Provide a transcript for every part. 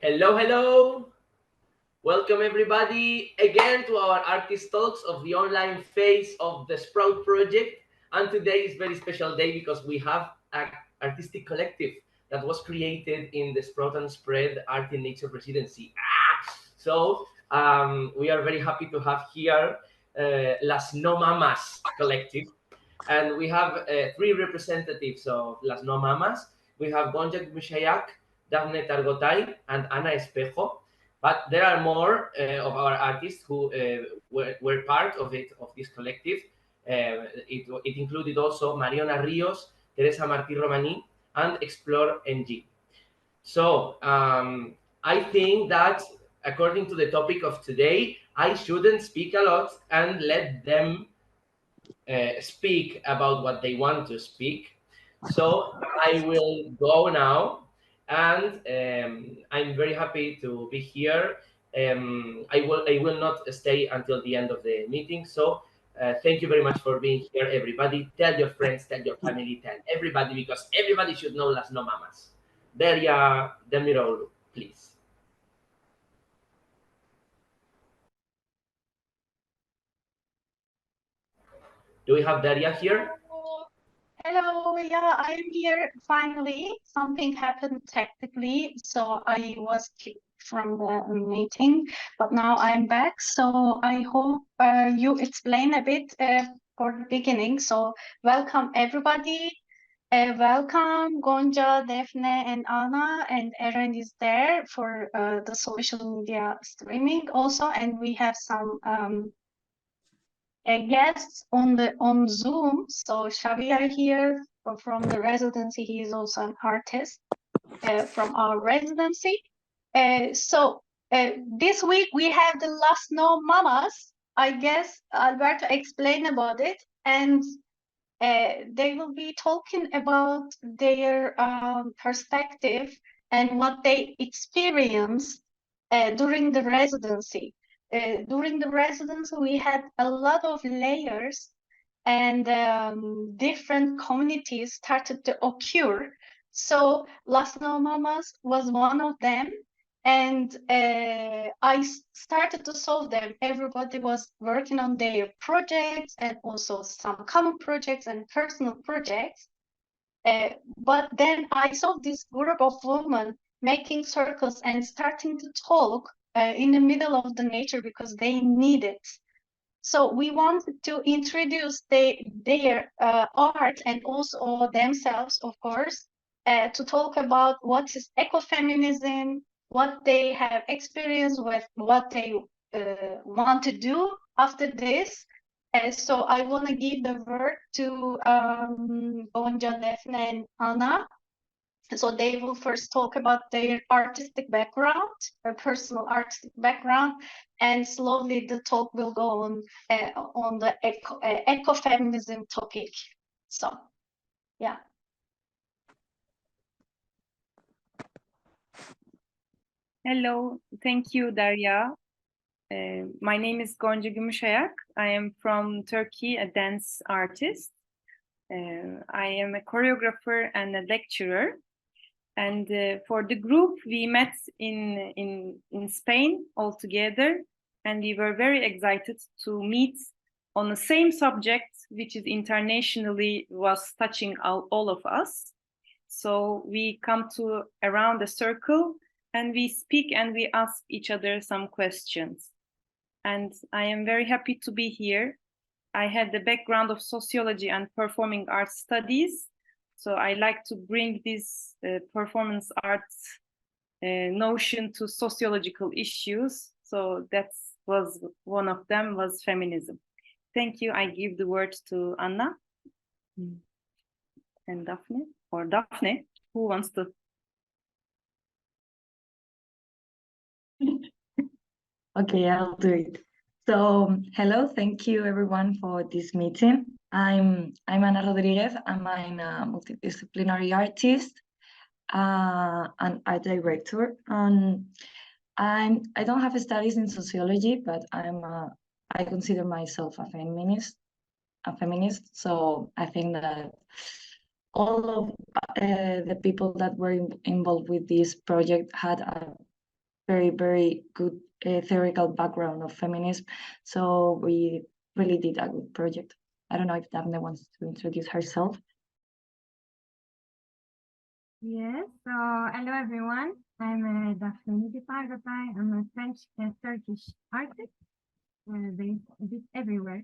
Hello, hello. Welcome everybody again to our artist talks of the online phase of the Sprout project. And today is a very special day because we have an artistic collective that was created in the Sprout and Spread Art in Nature Residency. So we are very happy to have here LasNoMaMAS collective. And we have three representatives of LasNoMaMAS. We have Gonca Gümüşayak, Daphne Targotay, and Ana Espejo. But there are more of our artists who were part of this collective. It included also Mariona Rios, Teresa Martí Romaní, and Explore NG. So I think that according to the topic of today, I shouldn't speak a lot and let them speak about what they want to speak. So I will go now, and I'm very happy to be here. I will not stay until the end of the meeting. So thank you very much for being here, everybody. Tell your friends, tell your family, tell everybody, because everybody should know LasNoMaMAS. Deria Demiroğlu, please. Do we have Daria here? Hello, yeah, I am here finally. Something happened technically, so I was kicked from the meeting, but now I'm back. So I hope you explain a bit for the beginning. So welcome everybody. Welcome Gonca, Daphne, and Ana, and Eren is there for the social media streaming also, and we have some guests on Zoom. So Xavier here from the residency. He is also an artist from our residency. So this week we have the LasNoMaMAS. I guess Alberto explain about it, and they will be talking about their perspective and what they experienced during the residency. During the residency, we had a lot of layers, and different communities started to occur. So LasNoMaMAS was one of them, and I started to solve them. Everybody was working on their projects, and also some common projects and personal projects. But then I saw this group of women making circles and starting to talk in the middle of the nature because they need it. So we wanted to introduce their art and also themselves, of course, to talk about what is ecofeminism, what they have experienced with, what they want to do after this. So I want to give the word to Gonca, Daphne, and Ana. So they will first talk about their artistic background, their personal artistic background, and slowly the talk will go on the ecofeminism topic. So, yeah. Hello, thank you, Daria. My name is Gonca Gümüşayak. I am from Turkey, a dance artist. I am a choreographer and a lecturer. And for the group, we met in Spain all together, and we were very excited to meet on the same subject, which is internationally was touching all of us. So we come to around a circle, and we speak and we ask each other some questions. And I am very happy to be here. I had the background of sociology and performing arts studies. So I like to bring this performance arts notion to sociological issues. So that was one of them was feminism. Thank you. I give the word to Anna and Daphne, or Daphne, who wants to? Okay, I'll do it. So, hello, thank you everyone for this meeting. I'm Ana Rodriguez. I'm a multidisciplinary artist, an art director, and I don't have studies in sociology, but I consider myself a feminist. So I think that all of the people that were involved with this project had a very good theoretical background of feminism. So we really did a good project. I don't know if Daphne wants to introduce herself. Yes, so hello everyone. I'm Daphne Targotay. I'm a French and Turkish artist based a bit everywhere.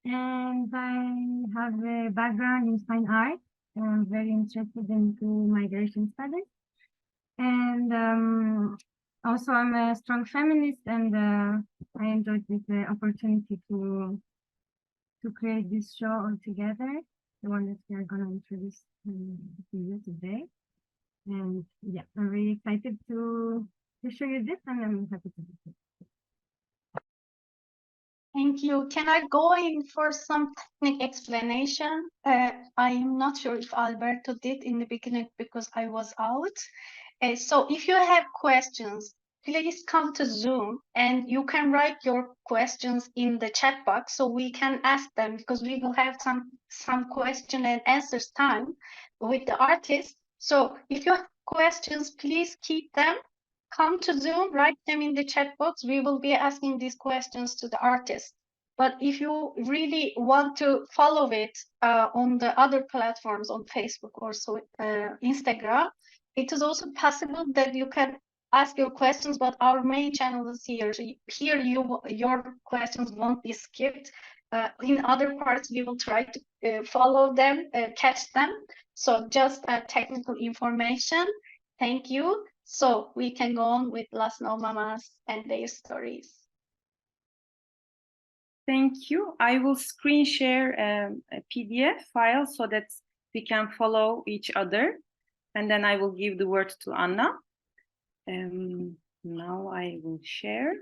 And I have a background in fine art. I'm very interested into migration studies. And also I'm a strong feminist, and I enjoyed this opportunity to create this show all together, the one that we are going to introduce to you today. And yeah, I'm really excited to show you this, and I'm happy to do it. Thank you. Can I go in for some technical explanation? I'm not sure if Alberto did in the beginning because I was out. So if you have questions, please come to Zoom and you can write your questions in the chat box so we can ask them, because we will have some question and answers time with the artists. So if you have questions, please keep them. Come to Zoom, write them in the chat box. We will be asking these questions to the artists. But if you really want to follow it on the other platforms, on Facebook or so, Instagram, it is also possible that you can ask your questions, but our main channel is here. So here your questions won't be skipped. In other parts, we will try to follow them, catch them. So just technical information. Thank you. So we can go on with LasNoMaMAS and their stories. Thank you. I will screen share a PDF file so that we can follow each other. And then I will give the word to Anna. Now I will share.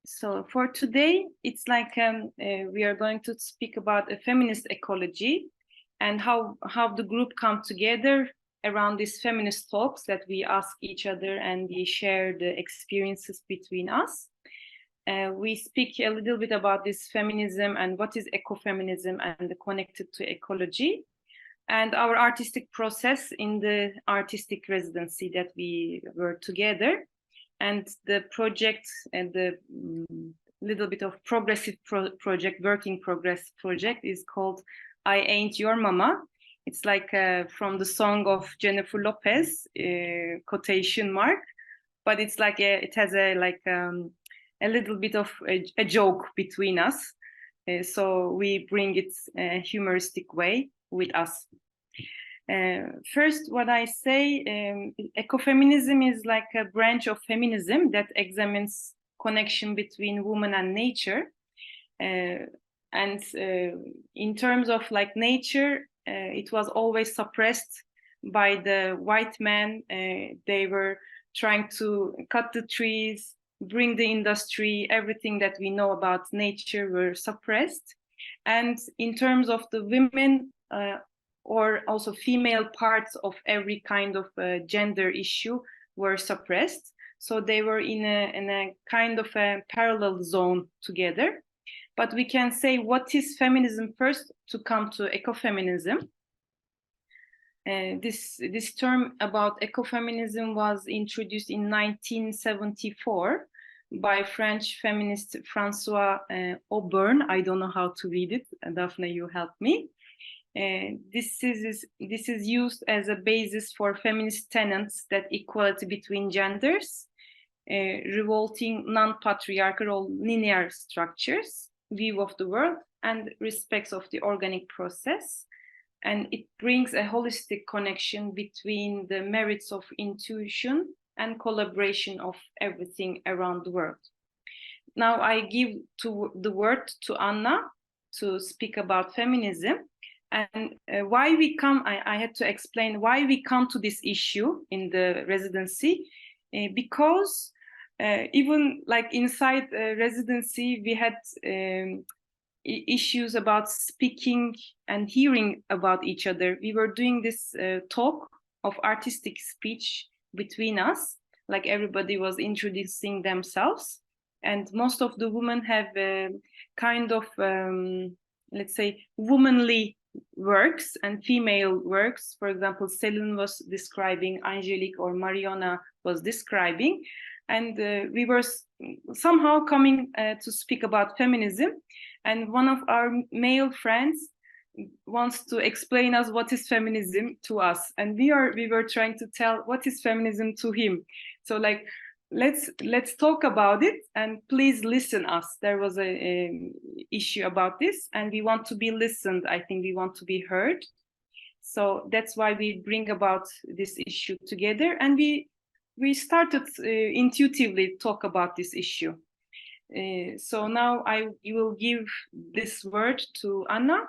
So for today, it's like we are going to speak about a feminist ecology and how the group come together around these feminist talks that we ask each other and we share the experiences between us. We speak a little bit about this feminism and what is ecofeminism and connected to ecology, and our artistic process in the artistic residency that we were together, and the project and the little bit of progressive project, working progress project is called I Ain't Your Mama. It's like from the song of Jennifer Lopez, quotation mark, but it's like it has a little bit of a joke between us. So we bring it a humoristic way with us. First, what I say, ecofeminism is like a branch of feminism that examines connection between woman and nature. And in terms of like nature, it was always suppressed by the white men. They were trying to cut the trees, bring the industry, everything that we know about nature were suppressed. And in terms of the women, or also female parts of every kind of gender issue were suppressed. So they were in a kind of a parallel zone together. But we can say, what is feminism first to come to ecofeminism? This term about ecofeminism was introduced in 1974 by French feminist François Auberne. I don't know how to read it. Daphne, you help me. This is used as a basis for feminist tenets that equality between genders, revolting non-patriarchal or linear structures, view of the world, and respects of the organic process. And it brings a holistic connection between the merits of intuition and collaboration of everything around the world. Now I give the word to Anna to speak about feminism. And why we come, I had to explain why we come to this issue in the residency, because even like inside residency, we had issues about speaking and hearing about each other. We were doing this talk of artistic speech between us, like everybody was introducing themselves. And most of the women have a kind of, let's say, womanly works and female works. For example, Selin was describing, Angelique or Mariona was describing, and we were somehow coming to speak about feminism, and one of our male friends wants to explain us what is feminism to us, and we were trying to tell what is feminism to him. So like, let's talk about it, and please listen us. There was a issue about this, and we want to be listened. I think we want to be heard. So that's why we bring about this issue together, and we started intuitively talk about this issue. So now you will give this word to Anna,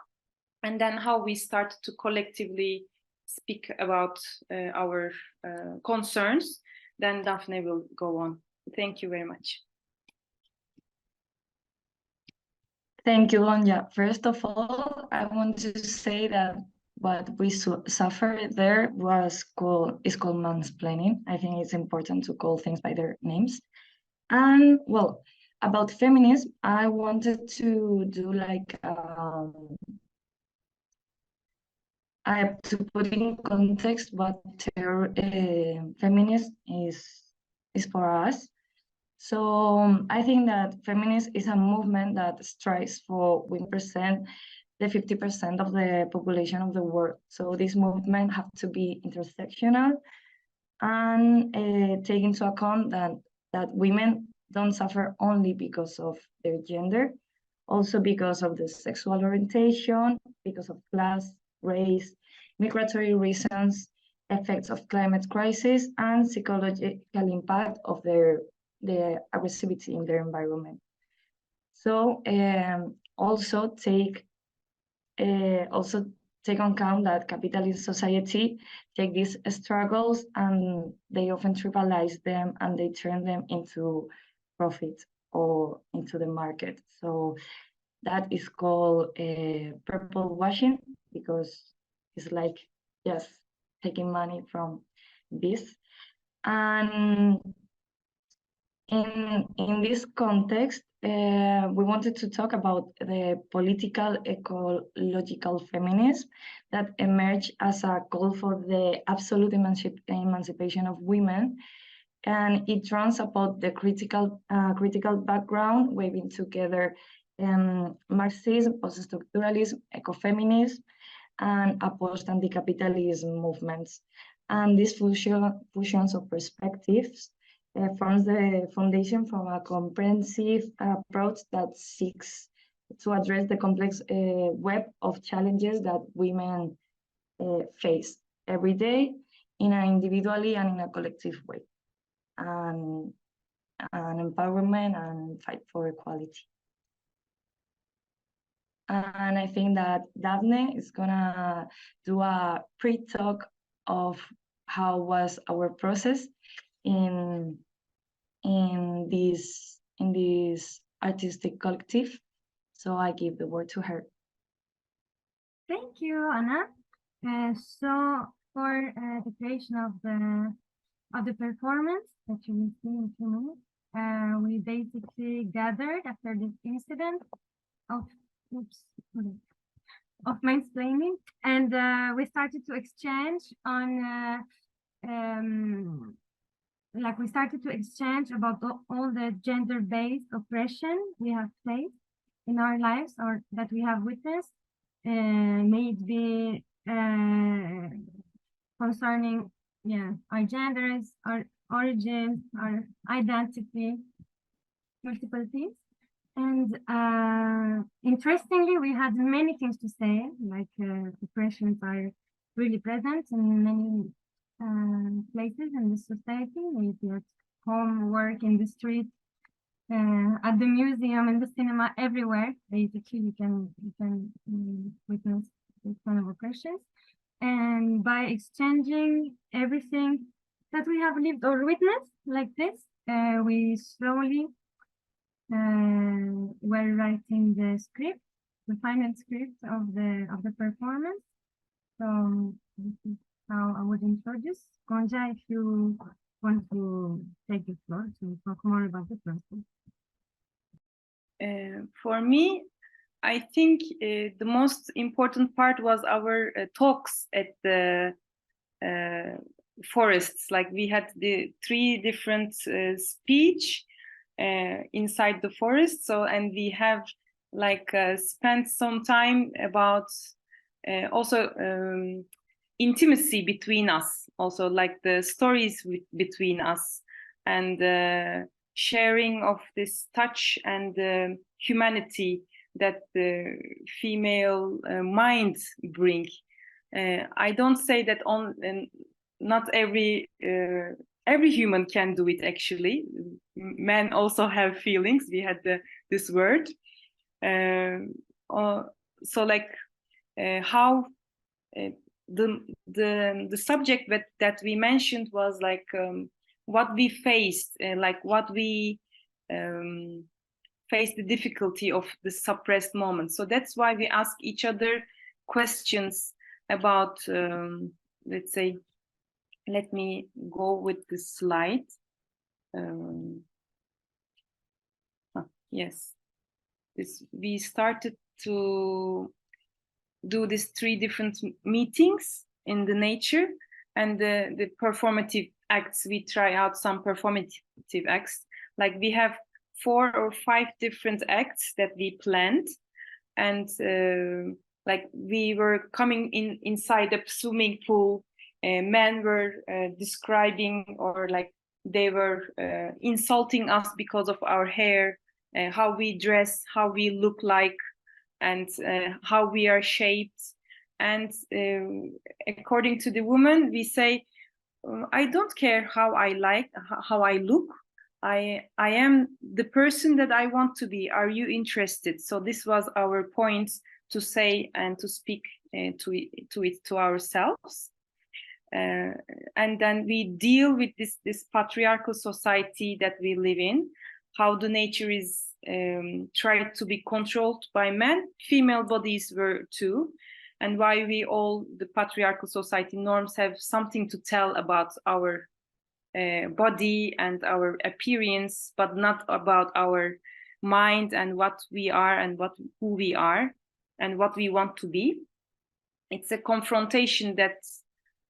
and then how we start to collectively speak about our concerns. Then Daphne will go on. Thank you very much. Thank you, Gonca. First of all, I want to say that what we suffered there is called mansplaining. I think it's important to call things by their names. And well, about feminism, I wanted to do like I have to put in context what feminism is for us. So I think that feminism is a movement that strives for 1%, the 50% of the population of the world. So this movement have to be intersectional and take into account that women don't suffer only because of their gender, also because of the sexual orientation, because of class, race, migratory reasons, effects of climate crisis, and psychological impact of the aggressivity in their environment. So also take on account that capitalist society take these struggles and they often trivialize them and they turn them into profit or into the market. So that is called purple washing, because it's like just taking money from this. And in this context, we wanted to talk about the political ecological feminism that emerged as a call for the absolute emancipation of women. And it runs about the critical background, weaving together Marxism, post-structuralism, ecofeminism, and a post-anti-capitalism movements. And these fusions of perspectives forms the foundation from a comprehensive approach that seeks to address the complex web of challenges that women face every day in an individually and in a collective way, and empowerment and fight for equality. And I think that Daphne is gonna do a pre-talk of how was our process in this artistic collective. So I give the word to her. Thank you, Anna. So for the creation of the performance that you will see in a few minutes, we basically gathered after this incident of mansplaining, and we started to exchange on about all the gender-based oppression we have faced in our lives or that we have witnessed, may it be concerning our genders, our origins, our identity, multiple things. And interestingly, we had many things to say, like oppressions are really present in many places in the society, maybe at home, work, in the street, at the museum, in the cinema, everywhere. Basically, you can witness this kind of oppressions. And by exchanging everything that we have lived or witnessed like this, we slowly were writing the script, the final script of the performance. So this is how I would introduce. Gonca, if you want to take the floor to talk more about the process. For me, I think the most important part was our talks at the forests. Like we had the 3 different speech inside the forest. So, and we have like spent some time about also intimacy between us, also like the stories between us, and sharing of this touch and humanity that the female mind bring. I don't say that not every human can do it. Actually, men also have feelings. We had this word. So like how the subject that we mentioned was like what we faced, like what we face the difficulty of the suppressed moment. So that's why we ask each other questions about, let's say, let me go with the slide. Yes, we started to do these 3 different meetings in the nature, and the performative acts. We try out some performative acts. Like we have 4 or 5 different acts that we planned, and like we were coming inside a swimming pool. Men were describing, or like they were insulting us because of our hair, how we dress, how we look like, and how we are shaped. And according to the woman, we say, I don't care how I look. I am the person that I want to be. Are you interested? So this was our point to say and to speak to ourselves. And then we deal with this patriarchal society that we live in, how the nature is tried to be controlled by men. Female bodies were too, and why we all, the patriarchal society norms, have something to tell about our body and our appearance, but not about our mind and what we are and who we are and what we want to be. It's a confrontation that's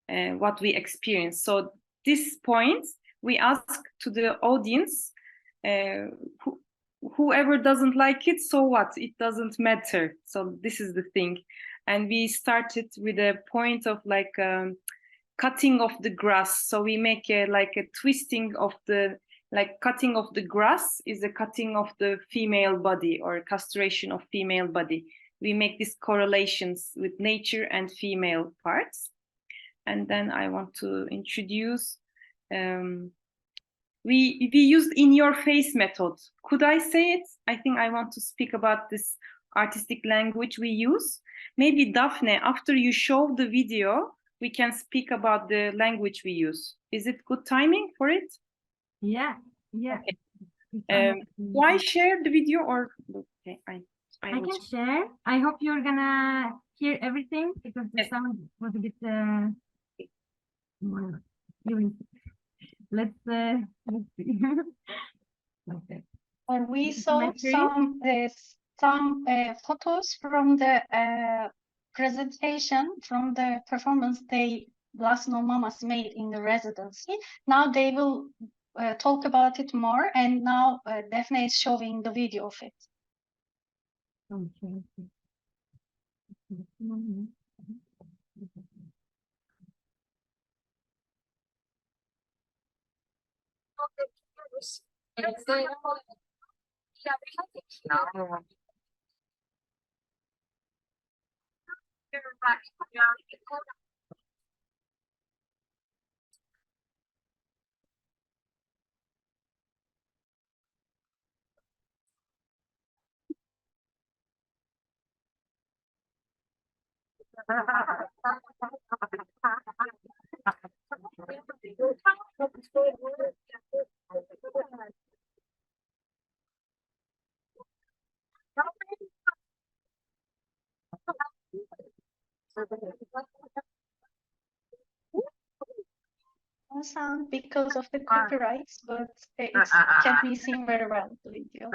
what we experience. So this point, we ask to the audience, whoever doesn't like it, so what? It doesn't matter. So this is the thing. And we started with a point of like cutting of the grass. So we make like a twisting of the, like cutting of the grass is a cutting of the female body, or castration of female body. We make these correlations with nature and female parts. And then I want to introduce, we used in your face method. Could I say it? I think I want to speak about this artistic language we use. Maybe Daphne, after you show the video, we can speak about the language we use. Is it good timing for it? Yeah. Okay. Why share the video, or okay, I can share. I hope you're gonna hear everything, because the sound was a bit let's see. Okay. And we saw some photos from the presentation, from the performance LasNoMaMAS made in the residency. Now they will talk about it more, and now Daphne is showing the video of it. Okay. Sound because of the copyrights, but it can be seen very well, the video.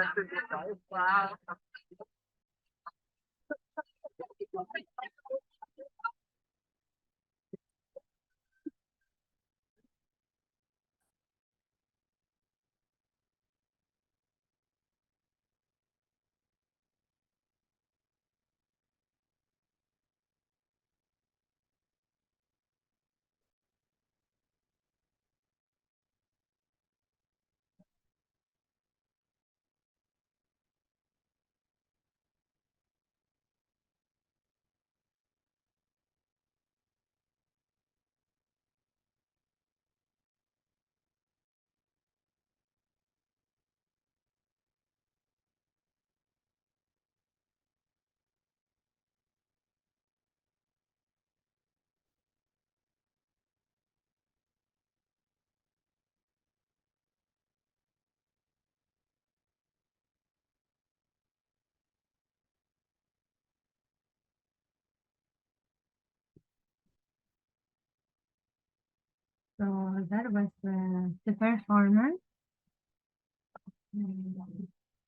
So that was the performance.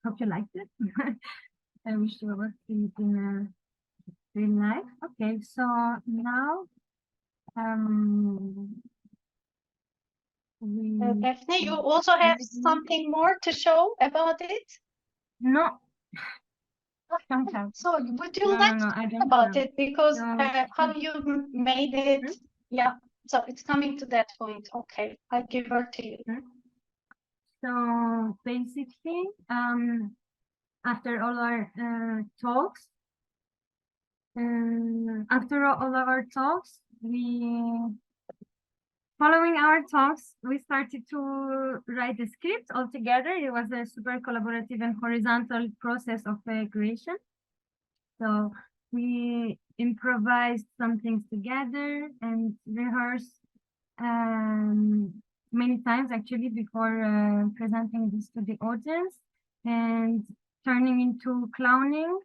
Hope you liked it. I wish you were in real life. Okay, so now Daphne, you also have something more to show about it? No, don't have. So would you like to talk about it? Because how you made it, yeah. So it's coming to that point. Okay, I give her to you. So basically, after all our talks, following our talks, we started to write the script all together. It was a super collaborative and horizontal process of creation. So we improvised some things together and rehearsed many times actually before presenting this to the audience, and turning into clowning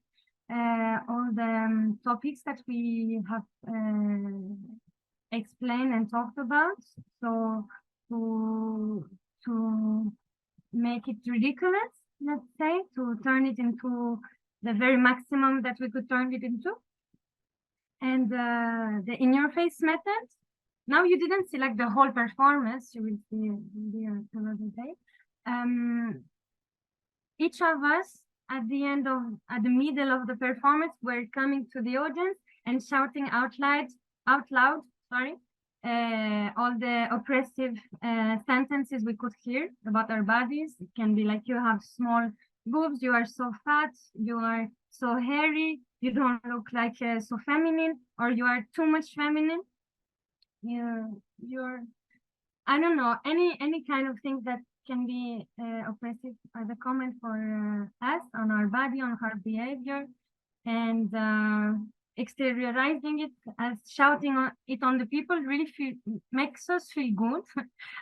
all the topics that we have explained and talked about. So to make it ridiculous, let's say, to turn it into the very maximum that we could turn it into. And the in-your-face method. Now you didn't see like the whole performance, you will see another day. Each of us at the middle of the performance were coming to the audience and shouting out loud, all the oppressive sentences we could hear about our bodies. It can be like, you have small boobs, you are so fat, you are so hairy, you don't look like so feminine, or you are too much feminine. You're I don't know, any kind of thing that can be oppressive as a comment for us on our body, on our behavior, and exteriorizing it as shouting it on the people really makes us feel good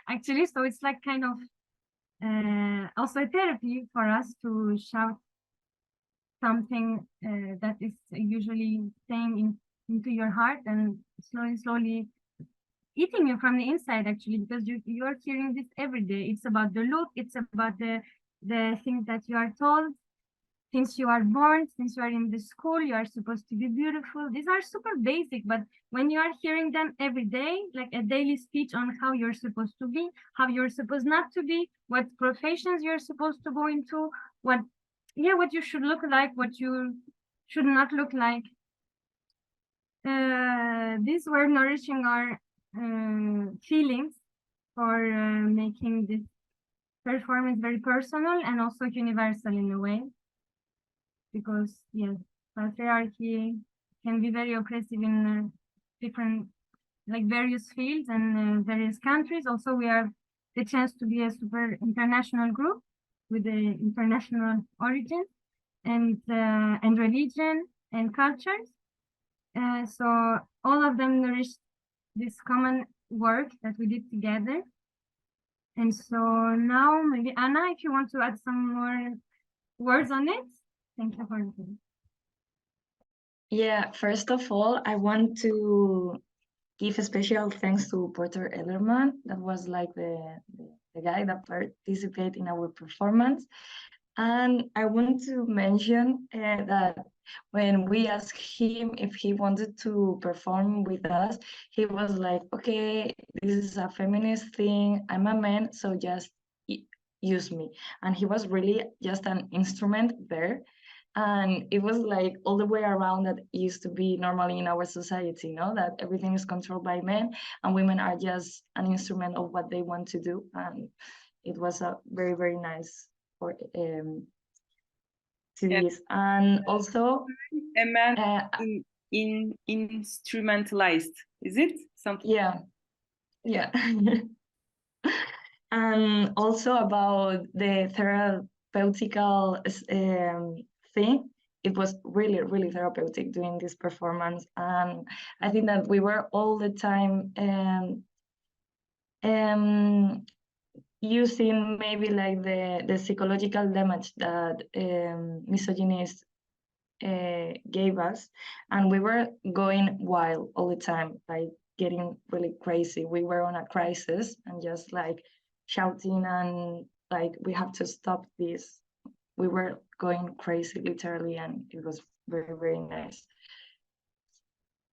actually. So it's like kind of also a therapy for us to shout something that is usually staying into your heart and slowly eating you from the inside, actually, because you're hearing this every day. It's about the look, it's about the things that you are told. Since you are born, since you are in the school, you are supposed to be beautiful. These are super basic, but when you are hearing them every day, like a daily speech on how you're supposed to be, how you're supposed not to be, what professions you're supposed to go into, what you should look like, what you should not look like. These were nourishing our feelings for making this performance very personal and also universal in a way. Because yes, patriarchy can be very oppressive in different, like various fields and various countries. Also, we have the chance to be a super international group with the international origin and religion and cultures. So all of them nourished this common work that we did together. And so now maybe Anna, if you want to add some more words on it. Thank you for listening. Yeah, first of all, I want to give a special thanks to Porter Ellerman. That was like the guy that participated in our performance. And I want to mention that when we asked him if he wanted to perform with us, he was like, okay, this is a feminist thing. I'm a man, so just use me. And he was really just an instrument there. And it was like all the way around that used to be normally in our society, you know, that everything is controlled by men and women are just an instrument of what they want to do. And it was a very, very nice for to Yeah. this. And also A man in instrumentalized, is it something? yeah. And also about the therapeutical thing, it was really, really therapeutic doing this performance. And I think that we were all the time using maybe like the psychological damage that misogyny gave us, and we were going wild all the time, like getting really crazy. We were on a crisis and just like shouting and like, we have to stop this. We were going crazy literally, and it was very, very nice.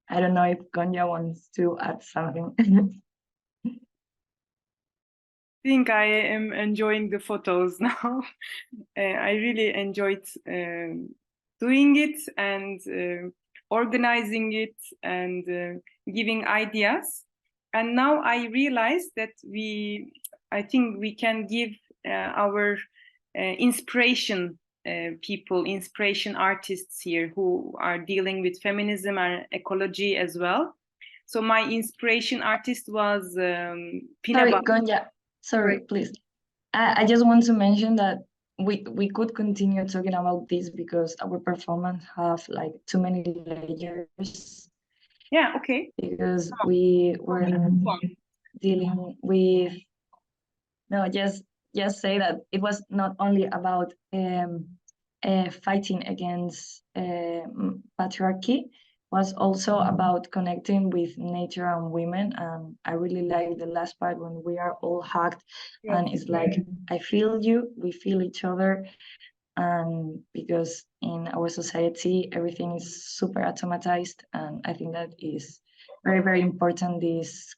I don't know if Gonca wants to add something. I think I am enjoying the photos now. I really enjoyed doing it and organizing it and giving ideas. And now I realize that I think we can give our inspiration people, inspiration artists here who are dealing with feminism and ecology as well. So my inspiration artist was Sorry, Gonca. Sorry, please. I just want to mention that we could continue talking about this because our performance have like too many layers. Yeah, okay. Because we were dealing with just say that it was not only about fighting against patriarchy, was also about connecting with nature and women. And I really like the last part when we are all hugged, and it's like, I feel you, we feel each other. And because in our society everything is super automatized, and I think that is very, very important, this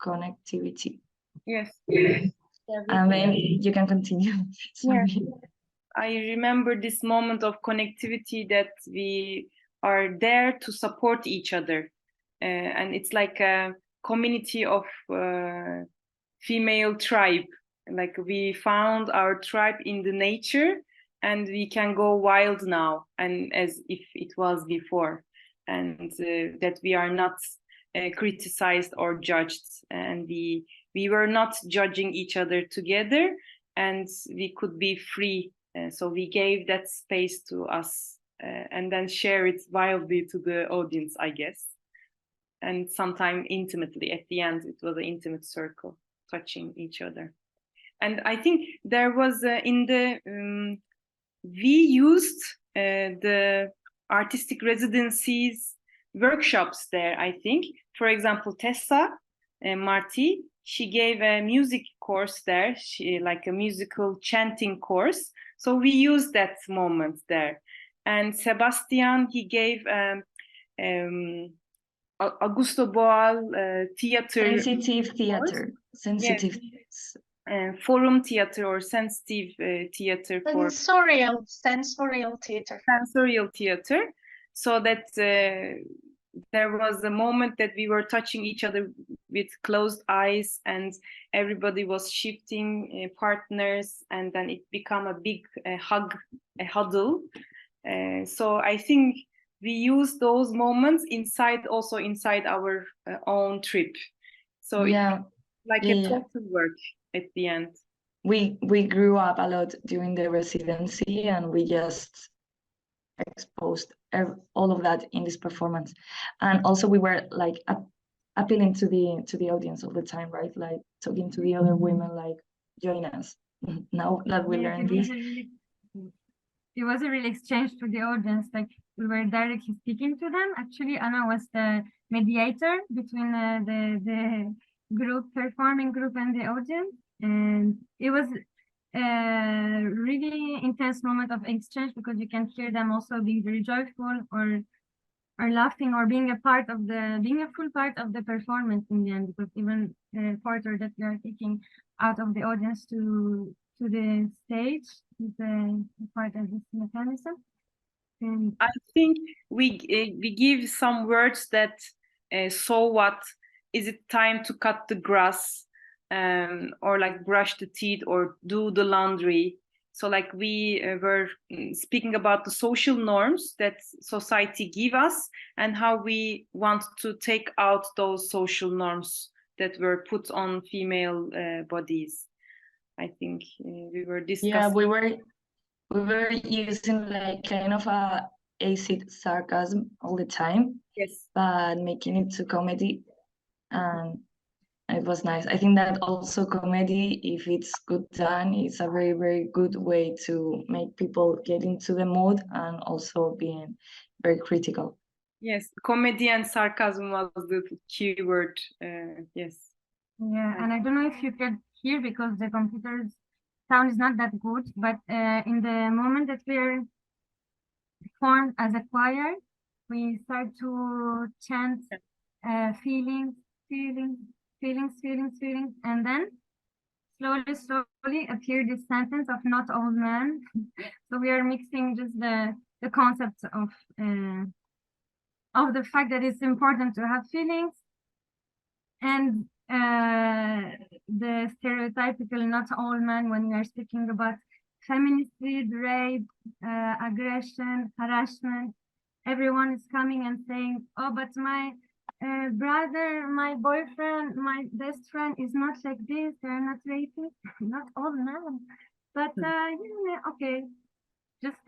connectivity. Yes. And then you can continue. Sorry. Yeah. I remember this moment of connectivity that we are there to support each other. And it's like a community of female tribe. Like we found our tribe in the nature, and we can go wild now, and as if it was before, and that we are not criticized or judged, and we were not judging each other together, and we could be free. So we gave that space to us and then share it wildly to the audience, I guess. And sometimes intimately. At the end, it was an intimate circle, touching each other. And I think there was we used the artistic residencies workshops there, I think. For example, Tessa Marti, she gave a music course there, like a musical chanting course. So we used that moment there. And Sebastian, he gave Augusto Boal theater. Sensitive theater. Sensitive. Yes. Forum theater or sensitive theater. Sensorial theater. Sensorial theater. So that there was a moment that we were touching each other with closed eyes, and everybody was shifting partners, and then it became a big hug, a huddle. So I think we use those moments inside our own trip. So yeah, it's like a total work at the end. We grew up a lot during the residency, and we just exposed all of that in this performance. And also we were like appealing to the audience all the time, right? Like talking to the other women, like, join us. Now that we learned this. It was a real exchange to the audience. Like we were directly speaking to them. Actually, Ana was the mediator between the group, performing group, and the audience. And it was really intense moment of exchange, because you can hear them also being very joyful or laughing, or being a full part of the performance in the end, because even the quarter that we are taking out of the audience to the stage is a part of this mechanism. And I think we give some words that so what, is it time to cut the grass, or like brush the teeth or do the laundry. So like we were speaking about the social norms that society give us and how we want to take out those social norms that were put on female bodies. I think we were discussing. Yeah, we were using like kind of a acid sarcasm all the time. Yes. But making it to comedy, and it was nice. I think that also comedy, if it's good done, it's a very, very good way to make people get into the mood and also being very critical. Yes, comedy and sarcasm was the keyword. Yes. Yeah, and I don't know if you can hear because the computer's sound is not that good, but in the moment that we're formed as a choir, we start to chant feelings, and then slowly appear this sentence of not all men. So we are mixing just the concept of the fact that it's important to have feelings, and the stereotypical not all men when we are speaking about feminicide, rape, aggression, harassment. Everyone is coming and saying, oh, but my brother, my boyfriend, my best friend is not like this, they're not raping, not all men. But okay, just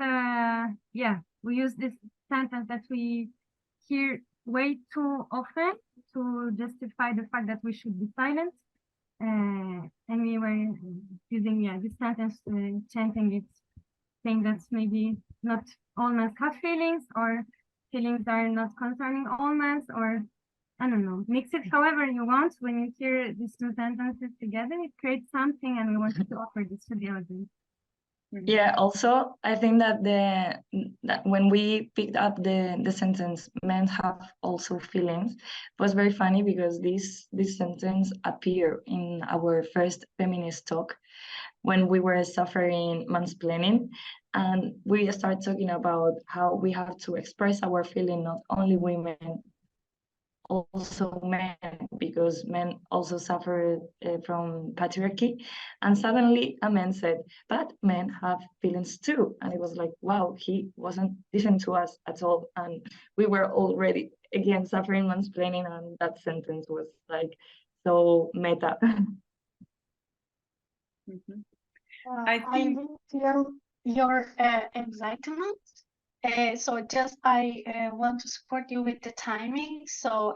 yeah, we use this sentence that we hear way too often to justify the fact that we should be silent, and we were using this sentence, chanting it, saying that maybe not all men have feelings, or feelings are not concerning all men, or I don't know, mix it however you want. When you hear these two sentences together, it creates something, and we wanted to offer this to the audience. Yeah, also I think that that when we picked up the sentence "men have also feelings" was very funny, because this sentence appeared in our first feminist talk when we were suffering mansplaining, and we started talking about how we have to express our feeling, not only women, also men, because men also suffer from patriarchy. And suddenly a man said, but men have feelings too. And it was like, wow, he wasn't listening to us at all, and we were already again suffering mansplaining, and that sentence was like so meta. Mm-hmm. I really feel your excitement. So just I want to support you with the timing. So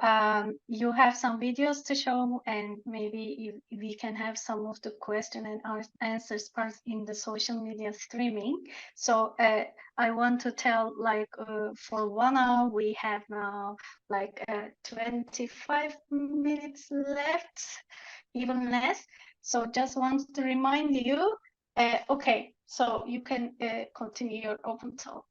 you have some videos to show, and maybe we can have some of the question and answers part in the social media streaming. So I want to tell, like for 1 hour we have now like 25 minutes left, even less. So just want to remind you. Okay, so you can continue your open talk.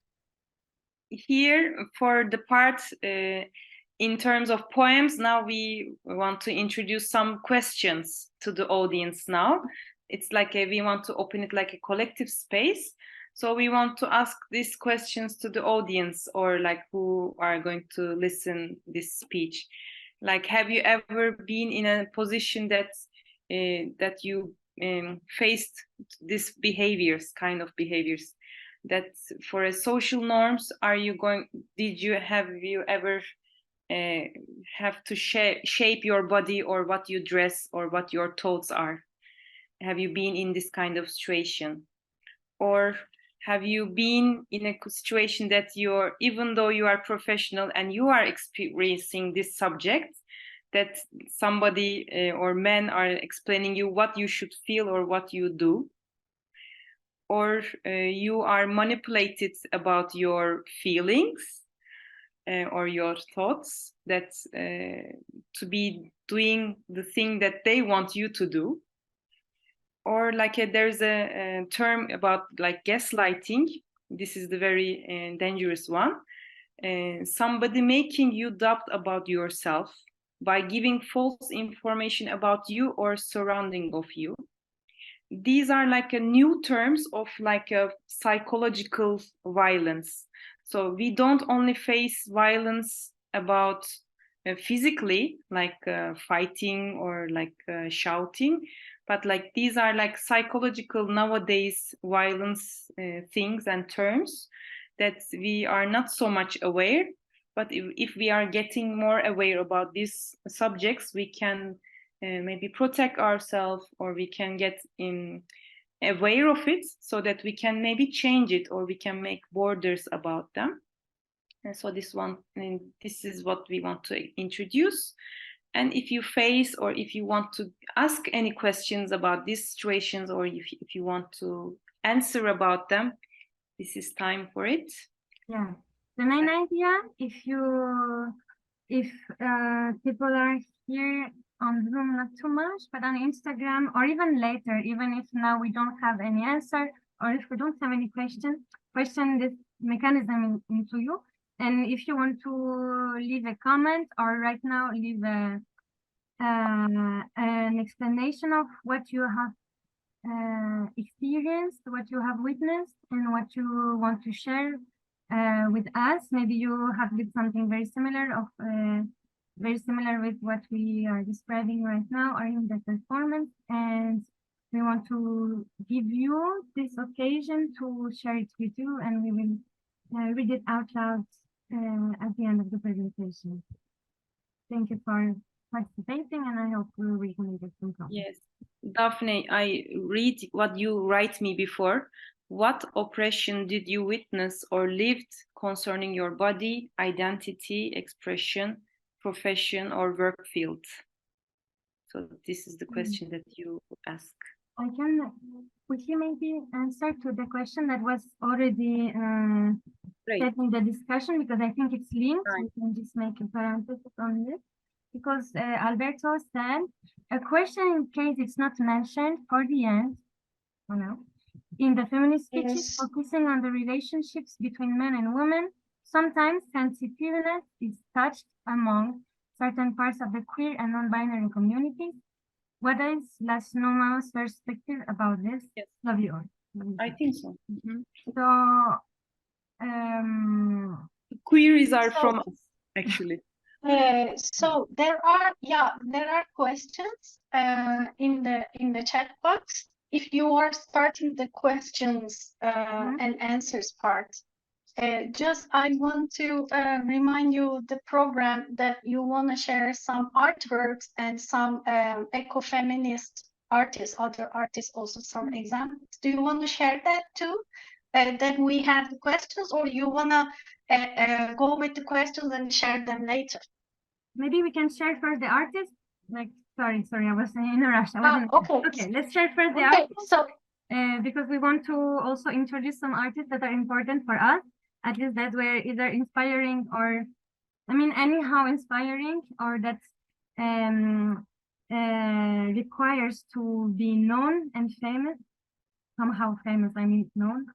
Here for the part in terms of poems, now we want to introduce some questions to the audience now. It's like we want to open it like a collective space. So we want to ask these questions to the audience, or like who are going to listen this speech. Like, have you ever been in a position that you faced these kind of behaviors, that for a social norms, did you ever have to shape your body, or what you dress, or what your thoughts are? Have you been in this kind of situation? Or have you been in a situation that even though you are professional and you are experiencing this subject, that somebody or men are explaining you what you should feel or what you do? Or you are manipulated about your feelings or your thoughts, that to be doing the thing that they want you to do? or like there's a term about like gaslighting. This is the very dangerous one. Somebody making you doubt about yourself by giving false information about you or surrounding of you. These are like a new terms of like a psychological violence. So we don't only face violence about physically, like fighting or like shouting, but like these are like psychological nowadays violence things and terms that we are not so much aware. But if we are getting more aware about these subjects, we can maybe protect ourselves, or we can get aware of it so that we can maybe change it, or we can make borders about them. And so this is what we want to introduce. And if you face, or if you want to ask any questions about these situations, or if you want to answer about them, this is time for it. Yeah, the main idea, if people are here on Zoom, not too much, but on Instagram, or even later, even if now we don't have any answer, or if we don't have any question this mechanism into you. And if you want to leave a comment, or right now leave an explanation of what you have experienced, what you have witnessed, and what you want to share with us. Maybe you have lived something very similar with what we are describing right now, or in the performance, and we want to give you this occasion to share it with you, and we will read it out loud at the end of the presentation. Thank you for participating, and I hope we can get some comments. Yes, Daphne, I read what you write me before. What oppression did you witness or lived concerning your body, identity, expression, profession, or work field? So this is the question that you ask. Would you maybe answer to the question that was already said in the discussion, because I think it's linked. Right. We can just make a parenthesis on this. Because Alberto said, a question in case it's not mentioned for the end, in the feminist speeches, focusing on the relationships between men and women, sometimes sensitiveness is touched among certain parts of the queer and non-binary communities. What is LasNoMaMA's perspective about this? Yes. Love you all. I think so. Mm-hmm. So, queries are from us, actually. So there are questions in the chat box. If you are starting the questions and answers part, I want to remind you the program that you want to share some artworks and some ecofeminist artists, other artists, also some examples. Do you want to share that too? Then we have the questions, or you want to go with the questions and share them later? Maybe we can share first the artist. Like, sorry, I was in a rush. Okay, let's share first the artist. So, because we want to also introduce some artists that are important for us. At least that were either inspiring, or, anyhow inspiring, or that requires to be known and famous. Somehow famous, known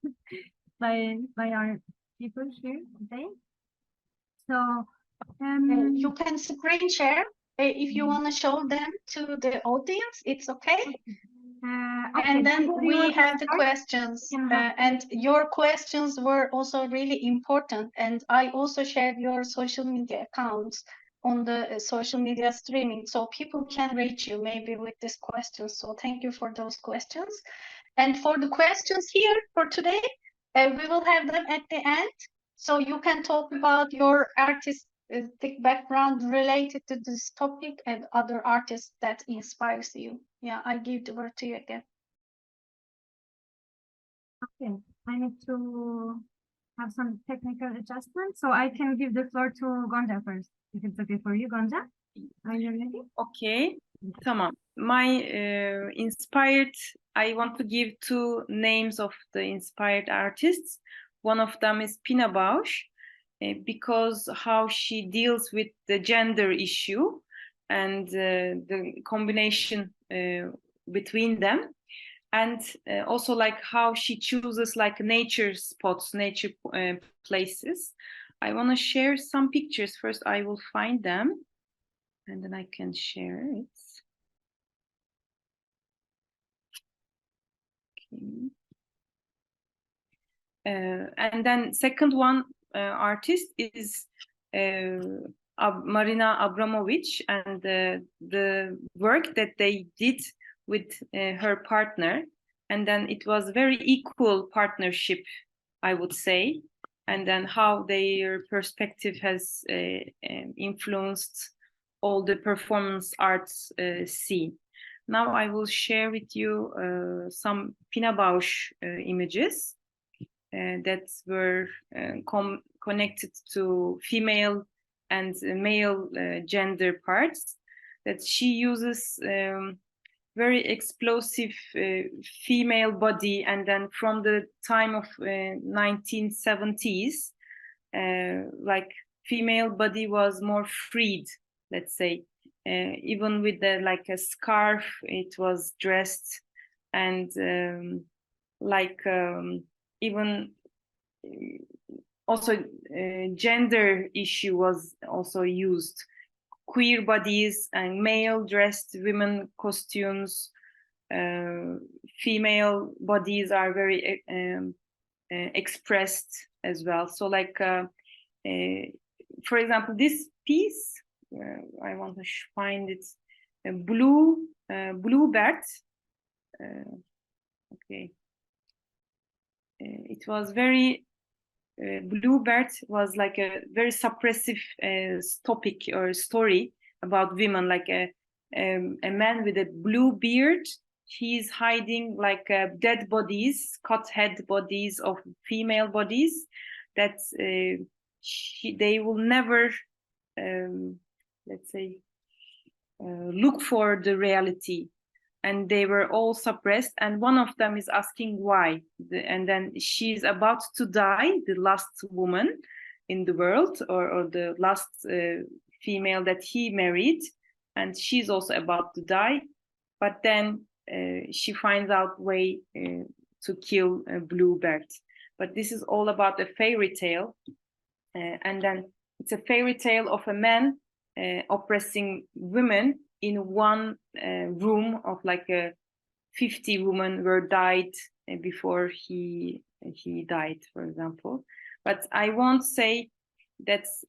by our people here today. So you can screen share if you want to show them to the audience. It's okay. And then we have the questions, and your questions were also really important. And I also shared your social media accounts on the social media streaming, so people can reach you maybe with these questions. So thank you for those questions. And for the questions here for today, we will have them at the end. So you can talk about your artistic background related to this topic and other artists that inspires you. Yeah, I give the word to you again. Okay, I need to have some technical adjustments, so I can give the floor to Gonca first, if it's okay for you, Gonca. Are you ready? Okay, tamam. I want to give two names of the inspired artists. One of them is Pina Bausch, because how she deals with the gender issue and the combination between them. and also like how she chooses like nature spots, nature places. I want to share some pictures. First, I will find them, and then I can share it. Okay. And then second one artist is Marina Abramovic, and the work that they did with her partner, and then it was very equal partnership, I would say, and then how their perspective has influenced all the performance arts scene. Now I will share with you some Pina Bausch images that were connected to female and male gender parts, that she uses very explosive female body, and then from the time of 1970s, like female body was more freed, let's say, even with the like a scarf it was dressed, and even also gender issue was also used. Queer bodies and male dressed women costumes, female bodies are very expressed as well. So like, for example, this piece, I want to find it, Bluebird. Okay. It was very, Bluebird was like a very suppressive topic or story about women, like a man with a blue beard. He's hiding like dead bodies, cut head bodies of female bodies that they will never, let's say, look for the reality. And they were all suppressed, and one of them is asking why, and then she's about to die, the last woman in the world, or the last female that he married, and she's also about to die, but then she finds out way to kill Bluebird. But this is all about a fairy tale, and then it's a fairy tale of a man oppressing women in one room of like 50 women were died before he died, for example. But I won't say that's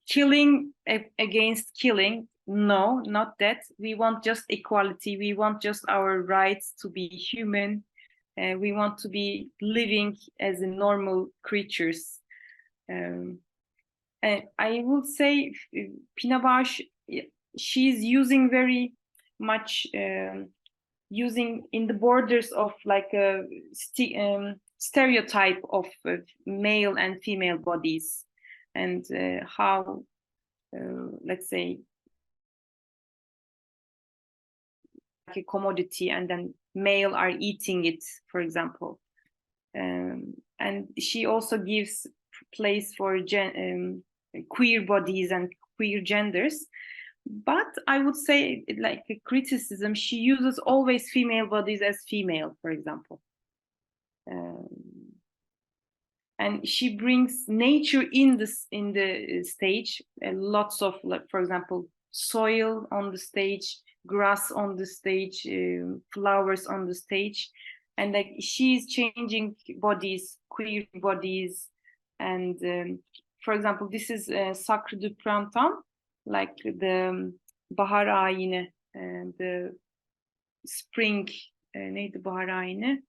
killing against killing. No, not that. We want just equality. We want just our rights to be human. We want to be living as normal creatures. I would say Pina Bausch, she's using very much using in the borders of like a stereotype of male and female bodies, and how let's say like a commodity, and then male are eating it, for example, and she also gives place for queer bodies and queer genders. But I would say, like a criticism, she uses always female bodies as female, for example. And she brings nature in the stage, lots of, like, for example, soil on the stage, grass on the stage, flowers on the stage, and like she's changing bodies, queer bodies, and for example, this is Sacre du Printemps, like the bahar ayini, the spring, neydi bahar ayini?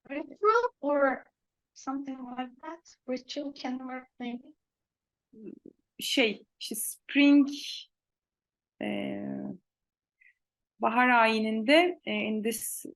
Ritual or something like that. Ritual can work maybe. Spring, bahar ayininde, in this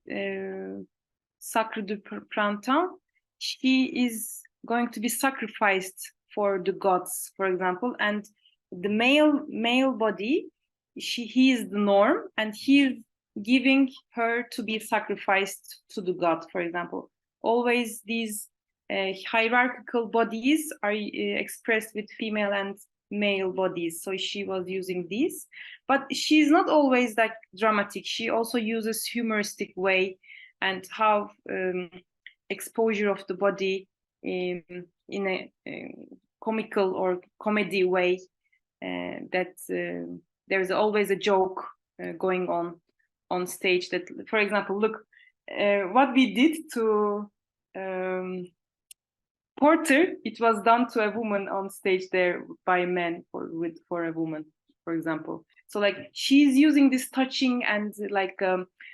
Sacre du Printemps, she is going to be sacrificed for the gods, for example, and the male body, he is the norm, and he's giving her to be sacrificed to the god, for example. Always these hierarchical bodies are expressed with female and male bodies, so she was using these. But she's not always like dramatic. She also uses humoristic way and how exposure of the body in a comical or comedy way, that there's always a joke going on stage. That, for example, look what we did to Porter. It was done to a woman on stage there by a man for a woman, for example. So like she's using this touching and like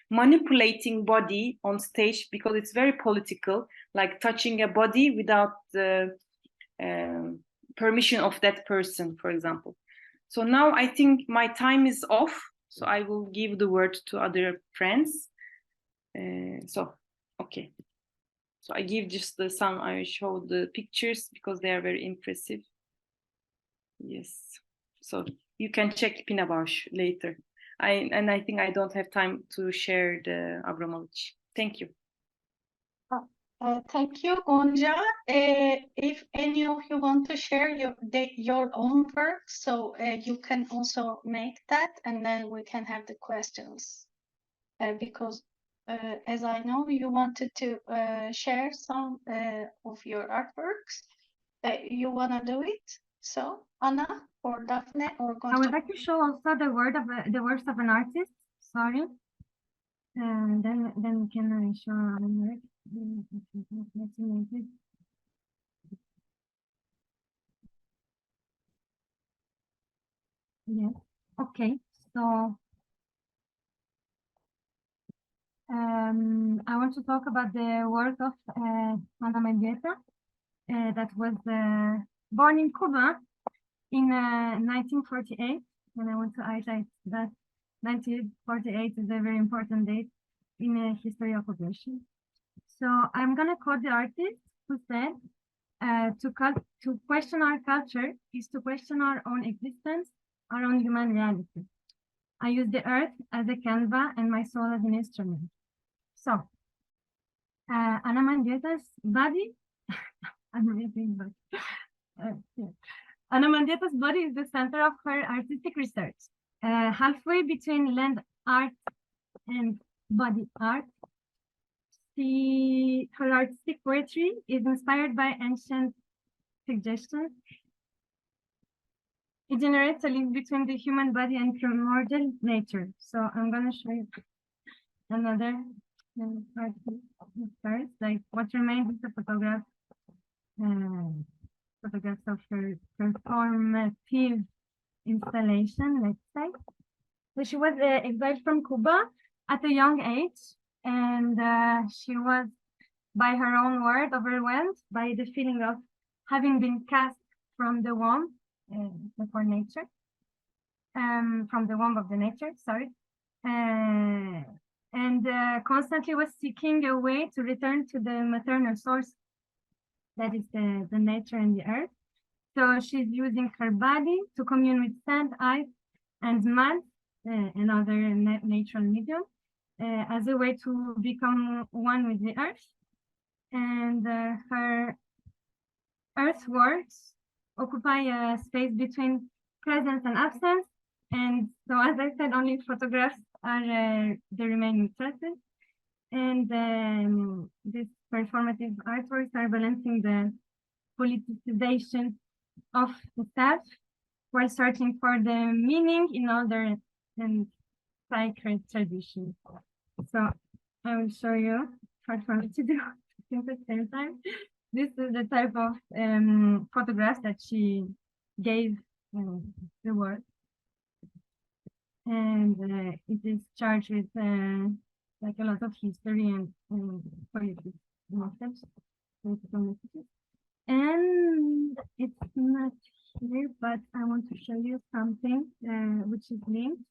manipulating body on stage because it's very political, like touching a body without the permission of that person, for example. So now I think my time is off, so I will give the word to other friends. Okay. So I give just I show the pictures because they are very impressive. Yes. So you can check Pinabash later. I think I don't have time to share the Abramovich. Thank you. Thank you, Gonca. If any of you want to share your own work, so you can also make that, and then we can have the questions. Because as I know, you wanted to share some of your artworks. You wanna do it? So, Ana or Daphne or Gonca? I would like to show also the works of an artist. Sorry. And then we can show our work. Yes. Okay. So I want to talk about the work of Ana Mendieta, that was born in Cuba in 1948, and I want to highlight that 1948 is a very important date in the history of abortion. So I'm gonna quote the artist who said, to question our culture is to question our own existence, our own human reality. I use the earth as a canvas and my soul as an instrument. So, Ana Mendieta's body, amazing, but yeah. Ana Mendieta's body is the center of her artistic research. Halfway between land art and body art, her artistic poetry is inspired by ancient suggestions. It generates a link between the human body and primordial nature. So I'm going to show you another first, like what remains is the photographs of her performative installation, let's say. So she was exiled from Cuba at a young age, and she was, by her own word, overwhelmed by the feeling of having been cast from the womb before nature, from the womb of the nature, sorry, and constantly was seeking a way to return to the maternal source, that is the nature and the earth. So she's using her body to commune with sand, ice, and mud, and other natural medium, as a way to become one with the earth. And her earthworks occupy a space between presence and absence. And so, as I said, only photographs are the remaining traces. And these performative artworks are balancing the politicization of the self while searching for the meaning in other and sacred traditions. So I will show you performative to do at the same time. This is the type of photographs that she gave the world, and it is charged with like a lot of history and political messages. And it's not here, but I want to show you something which is linked.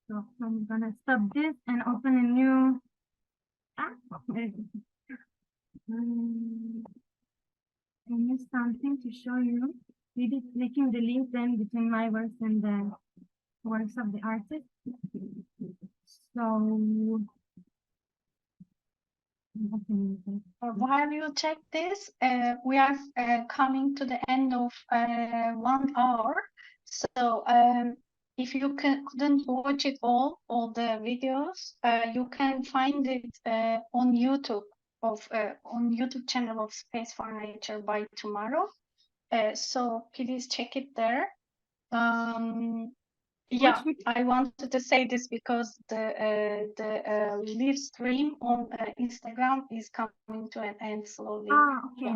So I'm gonna stop this and open a new. I need something to show you. Maybe making the link then between my works and the works of the artist. So While you check this, we are coming to the end of 1 hour. So if you couldn't watch it all the videos, you can find it on YouTube on YouTube channel of Space for Nature by tomorrow. So please check it there. Yeah, I wanted to say this because the live stream on Instagram is coming to an end slowly. Okay.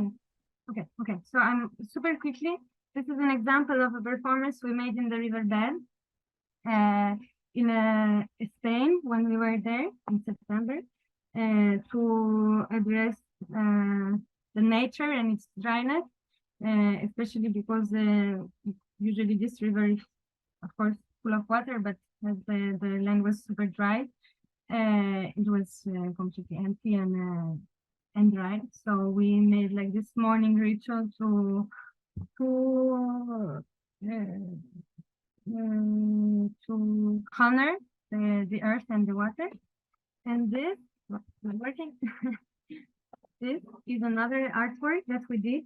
Yeah. Okay. So I'm super quickly. This is an example of a performance we made in the riverbed in Spain when we were there in September to address the nature and its dryness, especially because usually this river is, of course, full of water, but as the land was super dry, it was completely empty and dry. So we made like this morning ritual to honor the earth and the water. And this, not working. This is another artwork that we did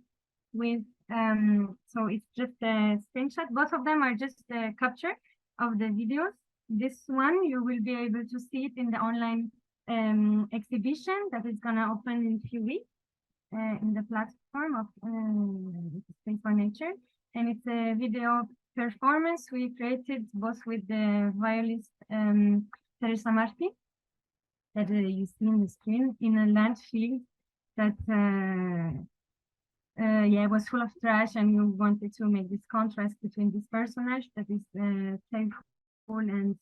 with so it's just a screenshot. Both of them are just a capture of the videos. This one you will be able to see it in the online exhibition that is gonna open in a few weeks in the platform of Space for Nature, and it's a video performance we created both with the violist Teresa Marti that you see on the screen in a landfill that yeah, was full of trash, and we wanted to make this contrast between this personage that is playful and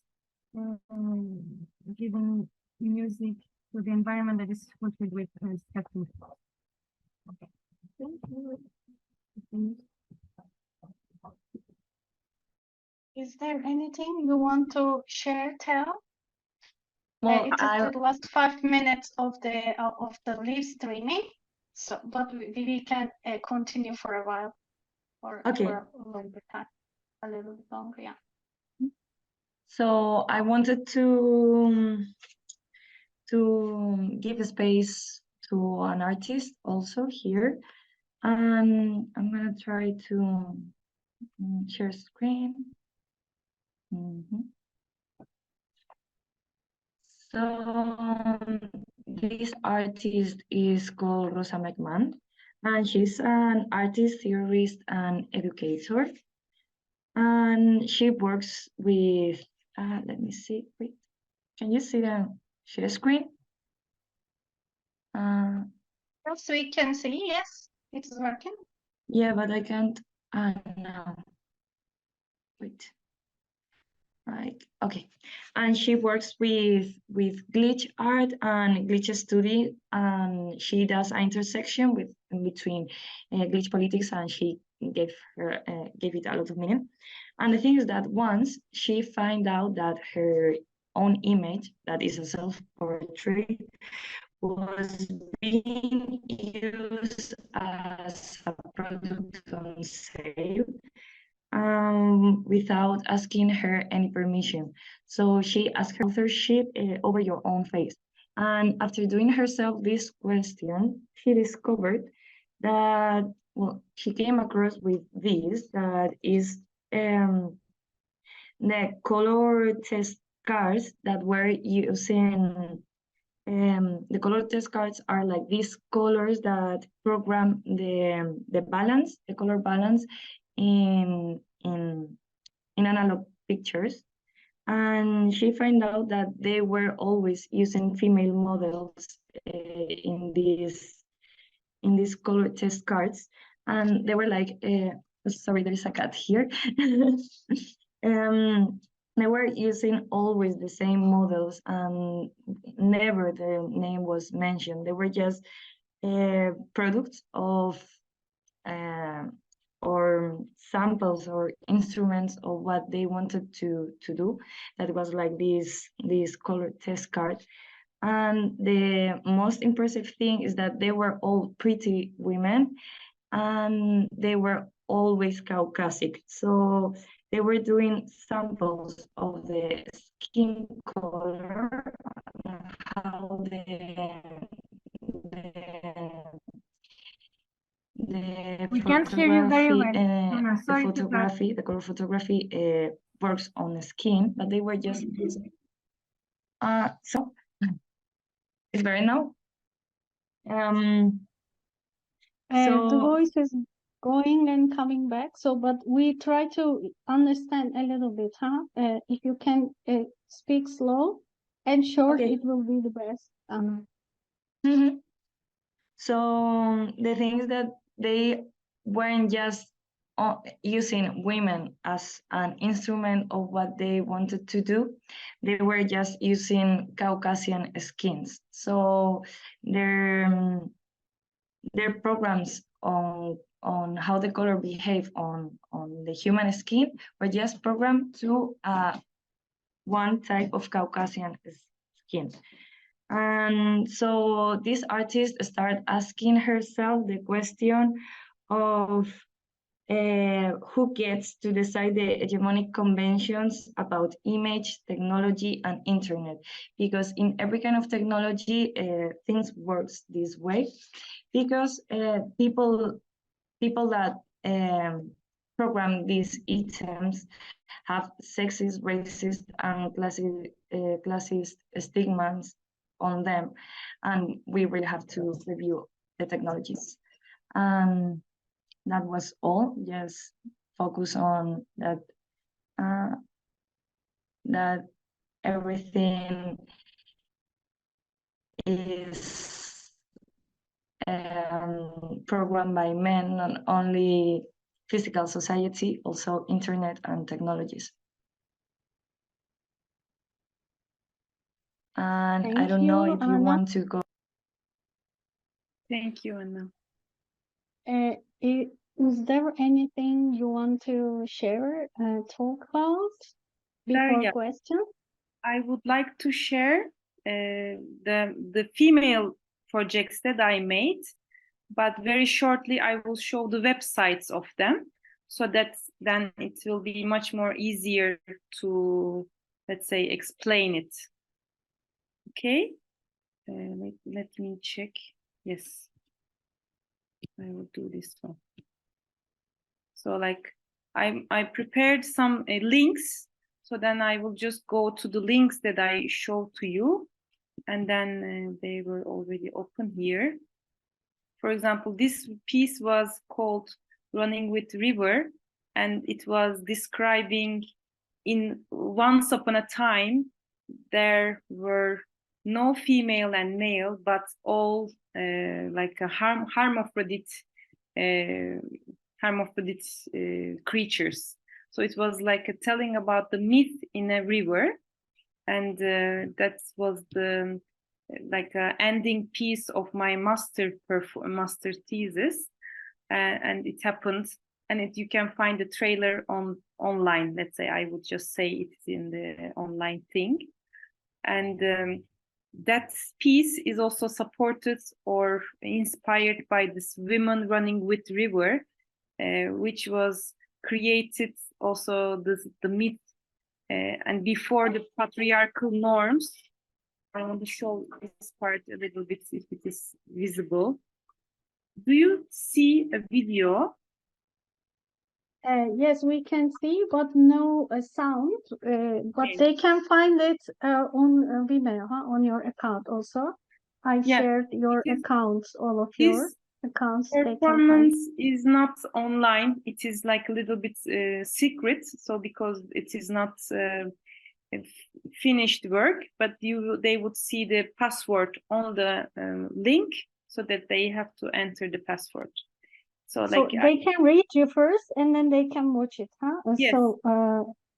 giving music to the environment that is fulfilled with spectacle. Okay. Thank you. Is there anything you want to share, tell? Well, it is the last 5 minutes of the live streaming, so but we can continue for a while, or okay. for a longer time, a little bit longer, yeah. So I wanted to give a space to an artist also here, and I'm gonna try to share screen. So this artist is called Rosa McMahon, and she's an artist, theorist, and educator. And she works with, let me see, wait, can you see the share screen? Yes, we can see, yes, it's working. Yeah, but I can't, no, wait. Right, okay. And she works with glitch art and glitch study, and she does an intersection between glitch politics, and she gave it a lot of meaning. And the thing is that once she found out that her own image, that is a self-portrait, was being used as a product on sale, without asking her any permission. So she asked her authorship over your own face. And after doing herself this question, she discovered that, well, she came across with this, that is the color test cards that were using. The color test cards are like these colors that program the balance, the color balance in analog pictures. And she found out that they were always using female models in these color test cards, and they were like, sorry, there is a cat here. They were using always the same models, and never the name was mentioned. They were just products of or samples or instruments of what they wanted to do. That was like this color test card. And the most impressive thing is that they were all pretty women, and they were always Caucasic. So they were doing samples of the skin color, how We can't hear you very well. Ana, sorry to cut. the color photography works on the skin, but they were just so it's better now. The voice is going and coming back. So, but we try to understand a little bit, huh? If you can speak slow and short, Okay. it will be the best. So the things that they weren't just using women as an instrument of what they wanted to do, they were just using Caucasian skins. So their programs on how the color behave on the human skin were just programmed to one type of Caucasian skin. And so this artist started asking herself the question of who gets to decide the hegemonic conventions about image, technology, and internet. Because in every kind of technology, things works this way. Because people that program these items have sexist, racist, and classist stigmas on them, and we really have to review the technologies. And that was all. Just focus on that. That everything is programmed by men, not only physical society, also internet and technologies. And Thank I don't know you, if you Ana. want to go. Thank you, Ana. Is there anything you want to share, talk about before Daria, question? I would like to share the female projects that I made, but very shortly I will show the websites of them, so that then it will be much more easier to, let's say, explain it. Okay, let me check. Yes, I will do this one. So like I prepared some links, so then I will just go to the links that I showed to you, and then they were already open here. For example, this piece was called Running with River, and it was describing in once upon a time there were no female and male, but all like a hermaphrodite creatures. So it was like telling about the myth in a river, and that was the like ending piece of my master thesis, and it happened. And you can find the trailer online. Let's say I would just say it's in the online thing, and that piece is also supported or inspired by this Women Running with River, which was created also the myth and before the patriarchal norms. I want to show this part a little bit if it is visible. Do you see a video? Yes, we can see, but no sound. But Okay. they can find it on Vimeo, on your account also. I shared your accounts, all of your accounts. Performance is not online. It is like a little bit secret. So because it is not finished work, but they would see the password on the link, so that they have to enter the password. So like they can read you first, and then they can watch it, huh? Yes. So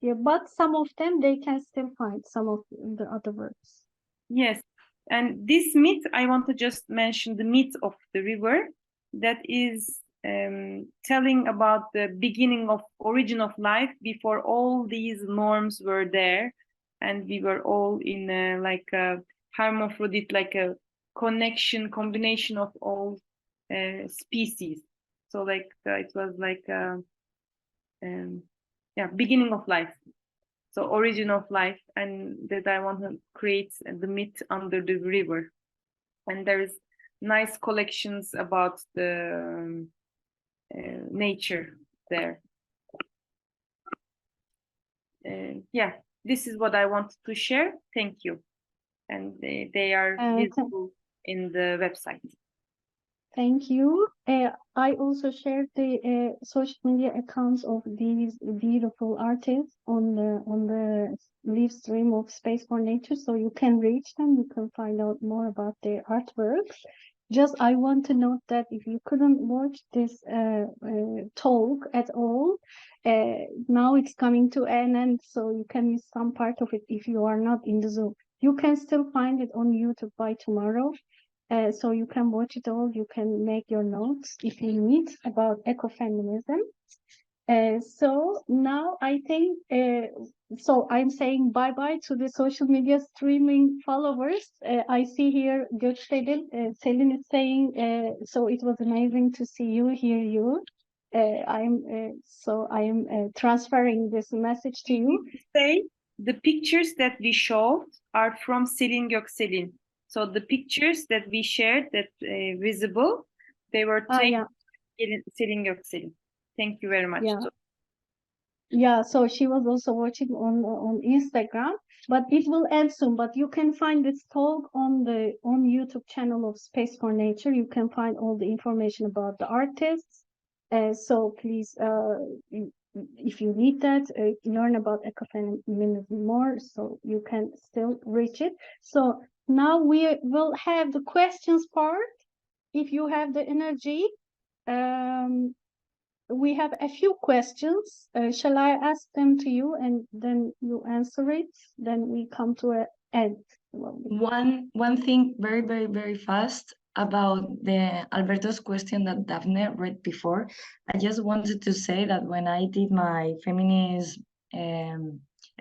yeah, but some of them they can still find some of the other works. Yes, and this myth, I want to just mention the myth of the river, that is telling about the beginning of origin of life before all these norms were there, and we were all in like a hermaphrodite, like a combination of all species. So like it was like beginning of life, so origin of life, and that I want to create the myth under the river. And there is nice collections about the nature there. Yeah, this is what I wanted to share. Thank you. And they are visible in the website. Thank you. I also shared the social media accounts of these beautiful artists on the live stream of Space for Nature, so you can reach them. You can find out more about their artworks. Just I want to note that if you couldn't watch this talk at all, now it's coming to an end, so you can miss some part of it if you are not in the Zoom. You can still find it on YouTube by tomorrow. So you can watch it all, you can make your notes if you need about ecofeminism. So now I think, so I'm saying bye-bye to the social media streaming followers. I see here Gökselin, Selin is saying, so it was amazing to see you, hear you. I am transferring this message to you. Say the pictures that we showed are from Selin Gökselin. So the pictures that we shared that visible, they were taken in Selin Gökselin. Thank you very much. Yeah, so she was also watching on Instagram, but it will end soon. But you can find this talk on YouTube channel of Space for Nature. You can find all the information about the artists. So please, if you need that, learn about ecofeminism more, so you can still reach it. So now we will have the questions part. If you have the energy, we have a few questions. Shall I ask them to you and then you answer it? Then we come to an end. One thing very fast about the Alberto's question that Daphne read before. I just wanted to say that when I did my feminist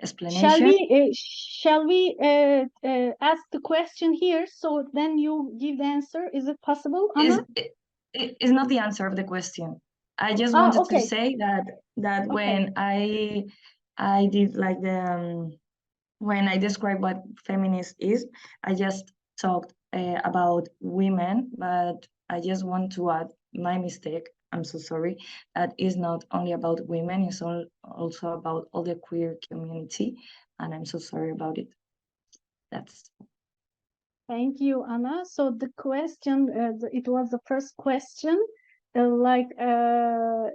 explanation. Shall we ask the question here, so then you give the answer? Is it possible, Ana? It's not the answer of the question. I just wanted to say that when I did like the when I described what feminist is, I just talked about women, but I just want to add my mistake. I'm so sorry. That is not only about women, it's also about all the queer community, and I'm so sorry about it. That's. Thank you, Ana. So the question, it was the first question, the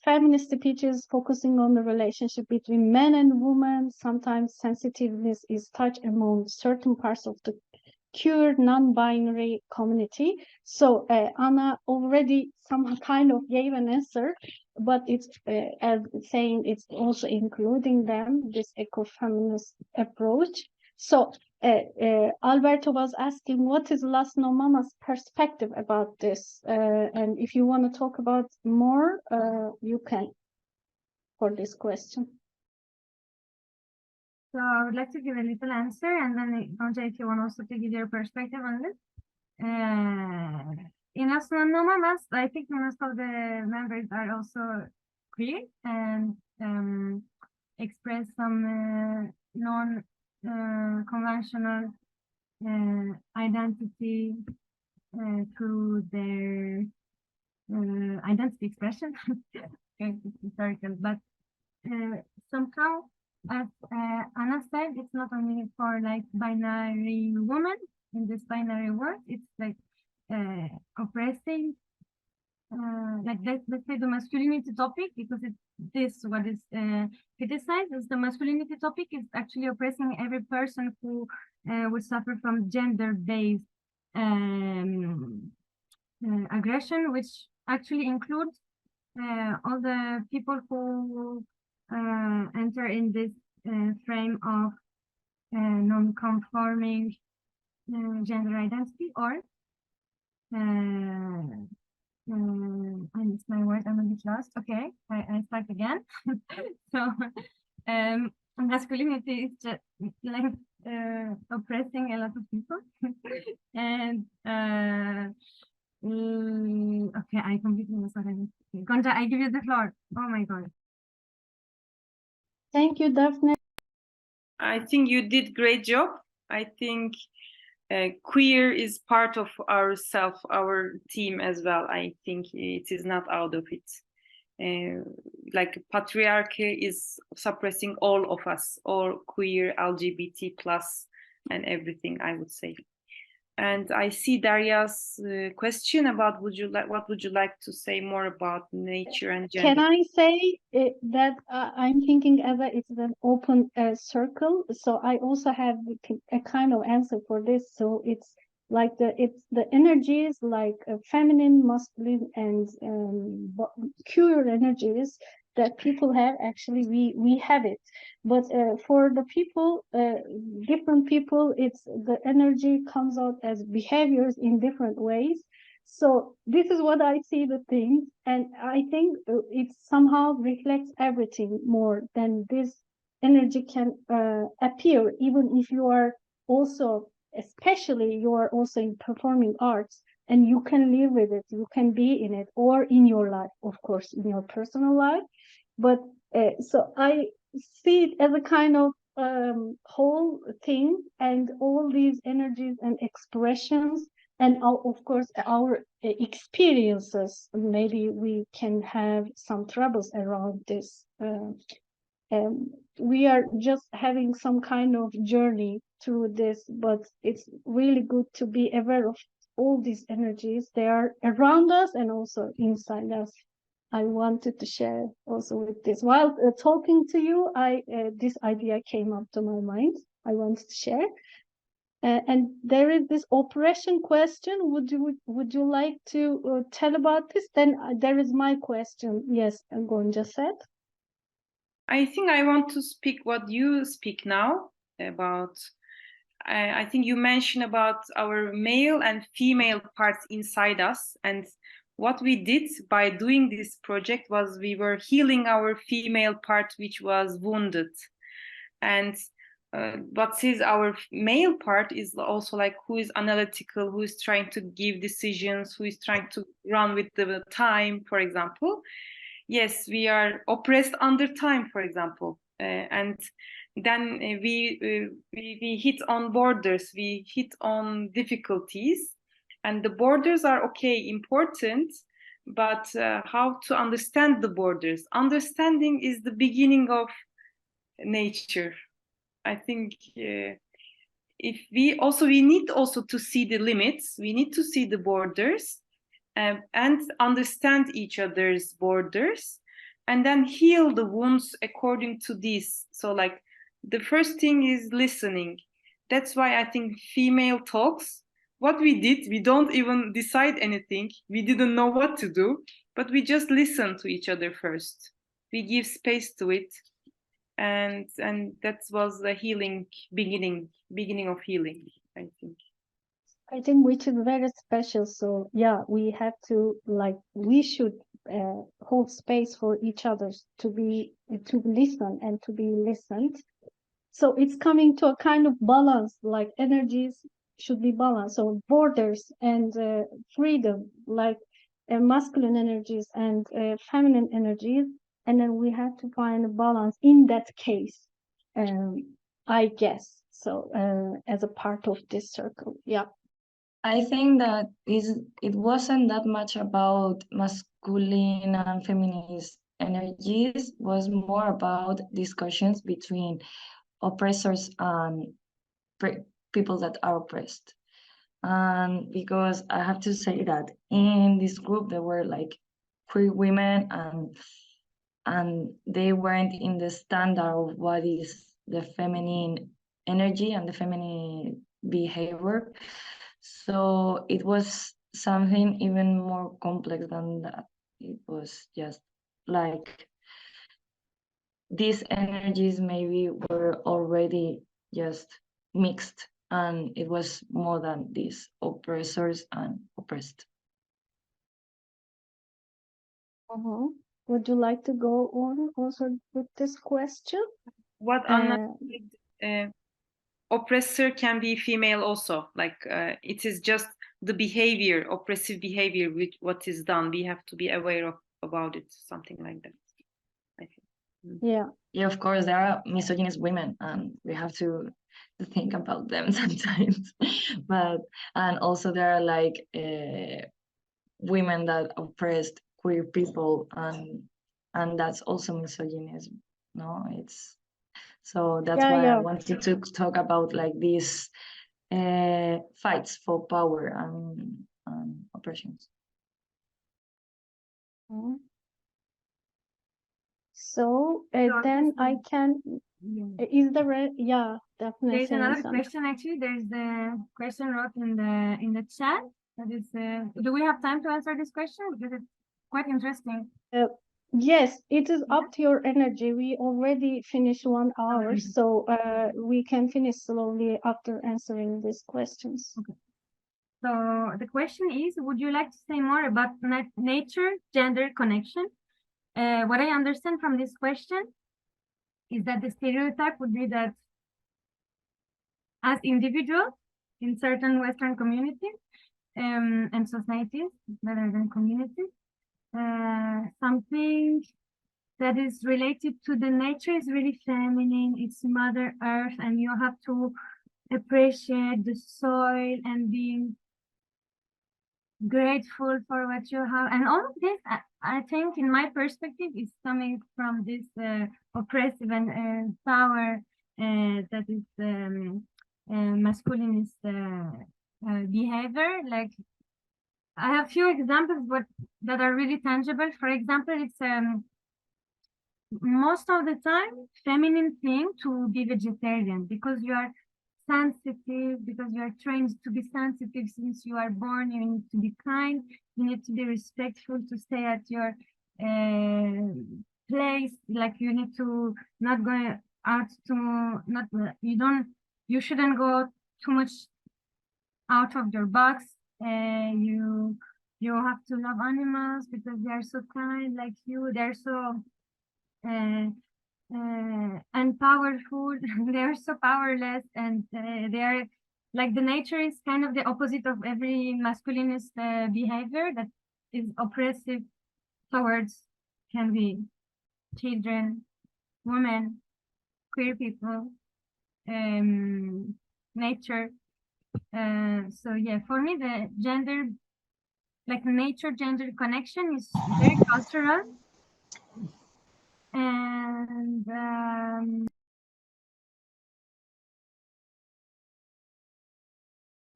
feminist speech is focusing on the relationship between men and women. Sometimes sensitiveness is touched among certain parts of the queer non-binary community. So Ana already some kind of gave an answer, but it's as saying it's also including them, this ecofeminist approach. So Alberto was asking, what is LasNoMaMAS perspective about this? And if you want to talk about more, you can for this question. So I would like to give a little answer, and then Gonca, if you want also to give your perspective on this. In LasNoMaMAS, I think most of the members are also queer and express some non-conventional identity through their identity expression. It's historical, but somehow, as Ana said, it's not only for like binary women in this binary world. It's like oppressing, like let's say the masculinity topic, because what is criticized is the masculinity topic is actually oppressing every person who would suffer from gender-based aggression, which actually includes all the people who enter in this frame of non-conforming gender identity, or I missed my word, I'm a bit lost. Okay, I start again. So masculinity is just like oppressing a lot of people. And okay, I completely missed what I was saying. Gonca, I give you the floor. Oh my God. Thank you, Daphne. I think you did great job. I think queer is part of ourself, our team as well. I think it is not out of it. Like patriarchy is suppressing all of us, all queer, LGBT plus, and everything, I would say. And I see Darya's question about what would you like to say more about nature and gender? Can I say that I'm thinking it's an open circle, so I also have a kind of answer for this. So it's like the energies like feminine, masculine, and queer energies that people have. Actually, we have it, but for the people, different people, it's the energy comes out as behaviors in different ways. So this is what I see the things, and I think it somehow reflects everything more than this energy can appear, even if you are also, especially you are also in performing arts, and you can live with it, you can be in it, or in your life, of course, in your personal life. But so I see it as a kind of whole thing, and all these energies and expressions, and of course our experiences. Maybe we can have some troubles around this. We are just having some kind of journey through this, but it's really good to be aware of all these energies. They are around us and also inside us. I wanted to share also with this. While talking to you, this idea came up to my mind. I wanted to share. And there is this operation question. Would you like to tell about this? Then there is my question. Yes, Gonca said. I think I want to speak what you speak now about. I think you mentioned about our male and female parts inside us, and what we did by doing this project was we were healing our female part, which was wounded. And what is our male part is also like who is analytical, who is trying to give decisions, who is trying to run with the time, for example. Yes, we are oppressed under time, for example. And then we hit on borders, we hit on difficulties. And the borders are okay, important, but how to understand the borders? Understanding is the beginning of nature. I think if we need also to see the limits, we need to see the borders and understand each other's borders, and then heal the wounds according to this. So like the first thing is listening. That's why I think female talks, what we did, we don't even decide anything. We didn't know what to do, but we just listen to each other first. We give space to it. And that was the healing beginning of healing, I think, which is very special. So yeah, we have to we should hold space for each other to listen and to be listened. So it's coming to a kind of balance, like energies should be balanced. So borders and freedom, like masculine energies and feminine energies. And then we have to find a balance in that case, I guess. So as a part of this circle, yeah. I think that it wasn't that much about masculine and feminist energies. It was more about discussions between oppressors and people that are oppressed. And because I have to say that in this group there were like queer women, and they weren't in the standard of what is the feminine energy and the feminine behavior. So it was something even more complex than that. It was just like these energies maybe were already just mixed, and it was more than these oppressors and oppressed. Would you like to go on also with this question? What oppressor can be female also, like it is just the behavior, oppressive behavior with what is done. We have to be aware about it, something like that, I think. Yeah, yeah, of course, there are misogynist women, and we have to think about them sometimes. And also there are like women that oppressed queer people, and that's also misogynism. No, it's so that's why I wanted to talk about like these fights for power and oppressions. So then I can. Is there? Yeah, definitely. There's another question. Actually, there's the question wrote in the chat. That is, do we have time to answer this question? Because it's quite interesting. Yes, it is up to your energy. We already finished 1 hour, so we can finish slowly after answering these questions. Okay. So the question is, would you like to say more about nature-gender connection? What I understand from this question is that the stereotype would be that as individuals in certain Western communities and societies, rather than communities, something that is related to the nature is really feminine, it's Mother Earth, and you have to appreciate the soil and being grateful for what you have. And all of this, I think, in my perspective, is coming from this oppressive and power that is masculinist behavior. Like, I have few examples that are really tangible. For example, it's most of the time feminine thing to be vegetarian because you are sensitive, because you are trained to be sensitive since you are born. You need to be kind, you need to be respectful, to stay at your place. Like, you need to not go out to you shouldn't go too much out of your box. You have to love animals because they are so kind, like you. They're so and powerful. They are so powerless, and they are like, the nature is kind of the opposite of every masculinist behavior that is oppressive towards, can be children, women, queer people, nature. So yeah, for me, the gender, like nature-gender connection, is very cultural. And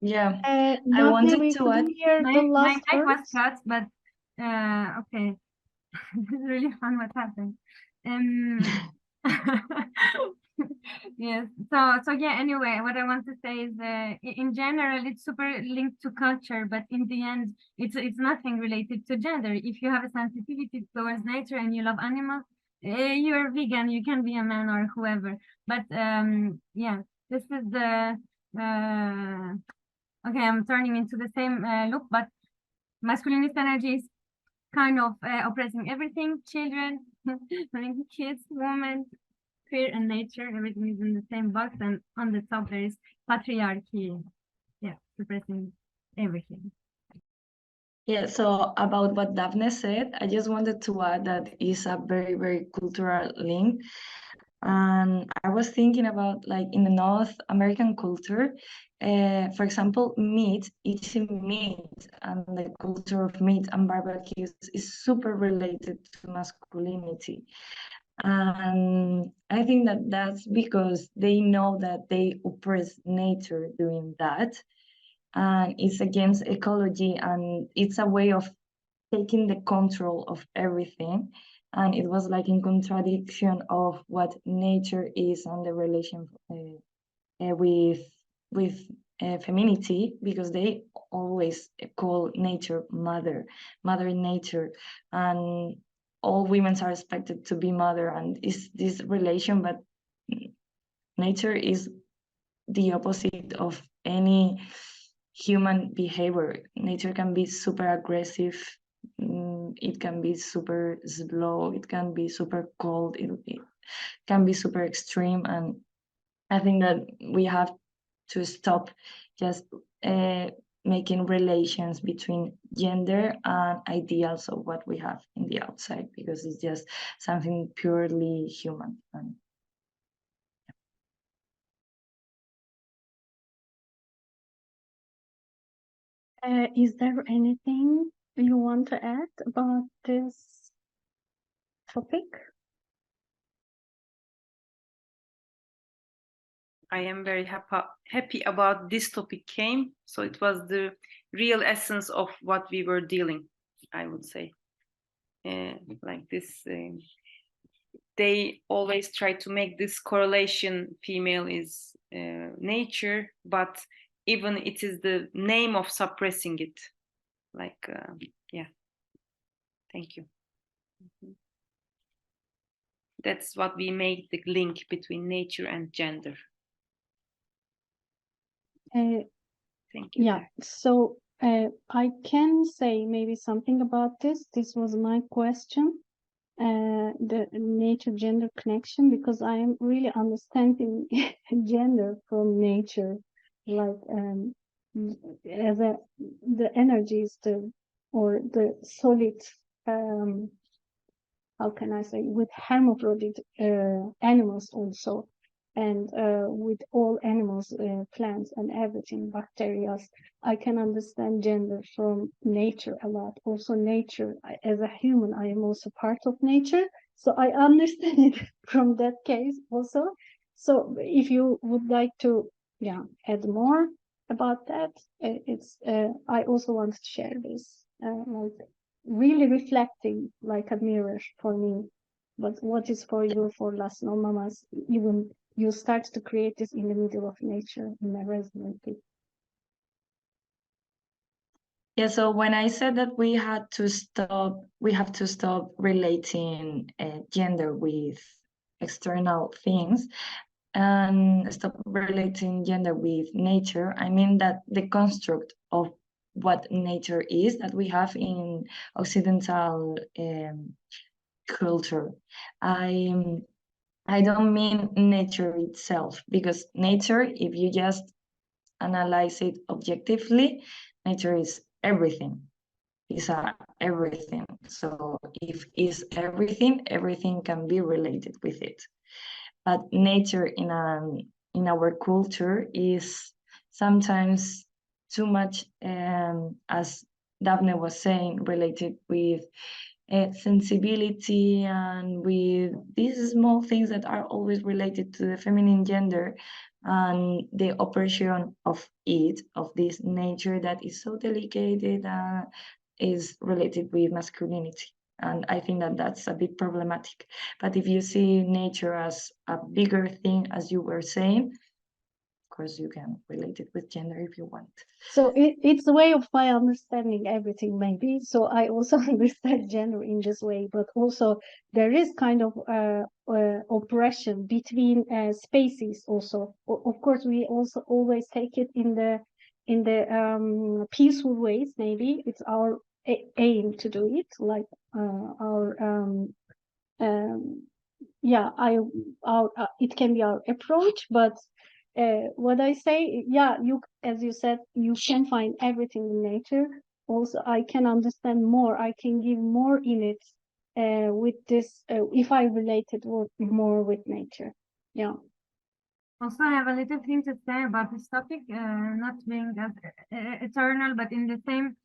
yeah, I wanted to add. My mic was cut, but okay. This is really fun what happened. Yes. So yeah. Anyway, what I want to say is, in general, it's super linked to culture, but in the end, it's nothing related to gender. If you have a sensitivity towards nature and you love animals, you're vegan. You can be a man or whoever. But yeah, this is the okay. I'm turning into the same loop, but masculinist energy is kind of oppressing everything: children, kids, women, queer, and nature. Everything is in the same box, and on the top there is patriarchy. Yeah, suppressing everything. Yeah, so about what Daphne said, I just wanted to add that is a very, very cultural link. And I was thinking about, like, in the North American culture, for example, eating meat, and the culture of meat and barbecues is super related to masculinity. And I think that that's because they know that they oppress nature doing that. And it's against ecology, and it's a way of taking the control of everything. And it was like in contradiction of what nature is and the relation with femininity, because they always call nature mother nature, and all women are expected to be mother, and it's this relation. But nature is the opposite of any human behavior. Nature can be super aggressive, it can be super slow, it can be super cold, it can be super extreme. And I think that we have to stop just making relations between gender and ideals of what we have in the outside, because it's just something purely human. Is there anything you want to add about this topic? I am very happy about this topic came. So it was the real essence of what we were dealing, I would say. Like this, they always try to make this correlation, female is nature, but even it is the name of suppressing it. Like, yeah, thank you. That's what we make the link between nature and gender. Thank you. Yeah, so I can say maybe something about this. This was my question, the nature-gender connection, because I am really understanding gender from nature, like as the energies, or the solid, how can I say, with hermaphrodite animals also. And with all animals, plants and everything, bacteria, I can understand gender from nature a lot. Also nature, as a human, I am also part of nature. So I understand it from that case also. So if you would like to add more about that, I also want to share this, like really reflecting like a mirror for me. But what is for you, for LasNoMaMAS, even you start to create this in the middle of nature in a residency. Yeah, so when I said that we have to stop relating gender with external things and stop relating gender with nature, I mean that the construct of what nature is that we have in Occidental culture. I don't mean nature itself, because nature, if you just analyze it objectively, nature is everything. It's everything. So if it's everything, everything can be related with it. But nature in our culture is sometimes too much, as Daphne was saying, related with sensibility and with these small things that are always related to the feminine gender, and the operation of this nature that is so delicate, is related with masculinity. And I think that that's a bit problematic. But if you see nature as a bigger thing, as you were saying, of course you can relate it with gender if you want. So it's a way of my understanding everything, maybe. So I also understand gender in this way, but also there is kind of oppression between species also. Of course, we also always take it in the peaceful ways. Maybe it's our aim to do it, like it can be our approach, but what I say, as you said, you can find everything in nature. Also, I can understand more. I can give more in it with this if I relate it more with nature. Yeah. Also, I have a little thing to say about this topic, not being as eternal, but in the same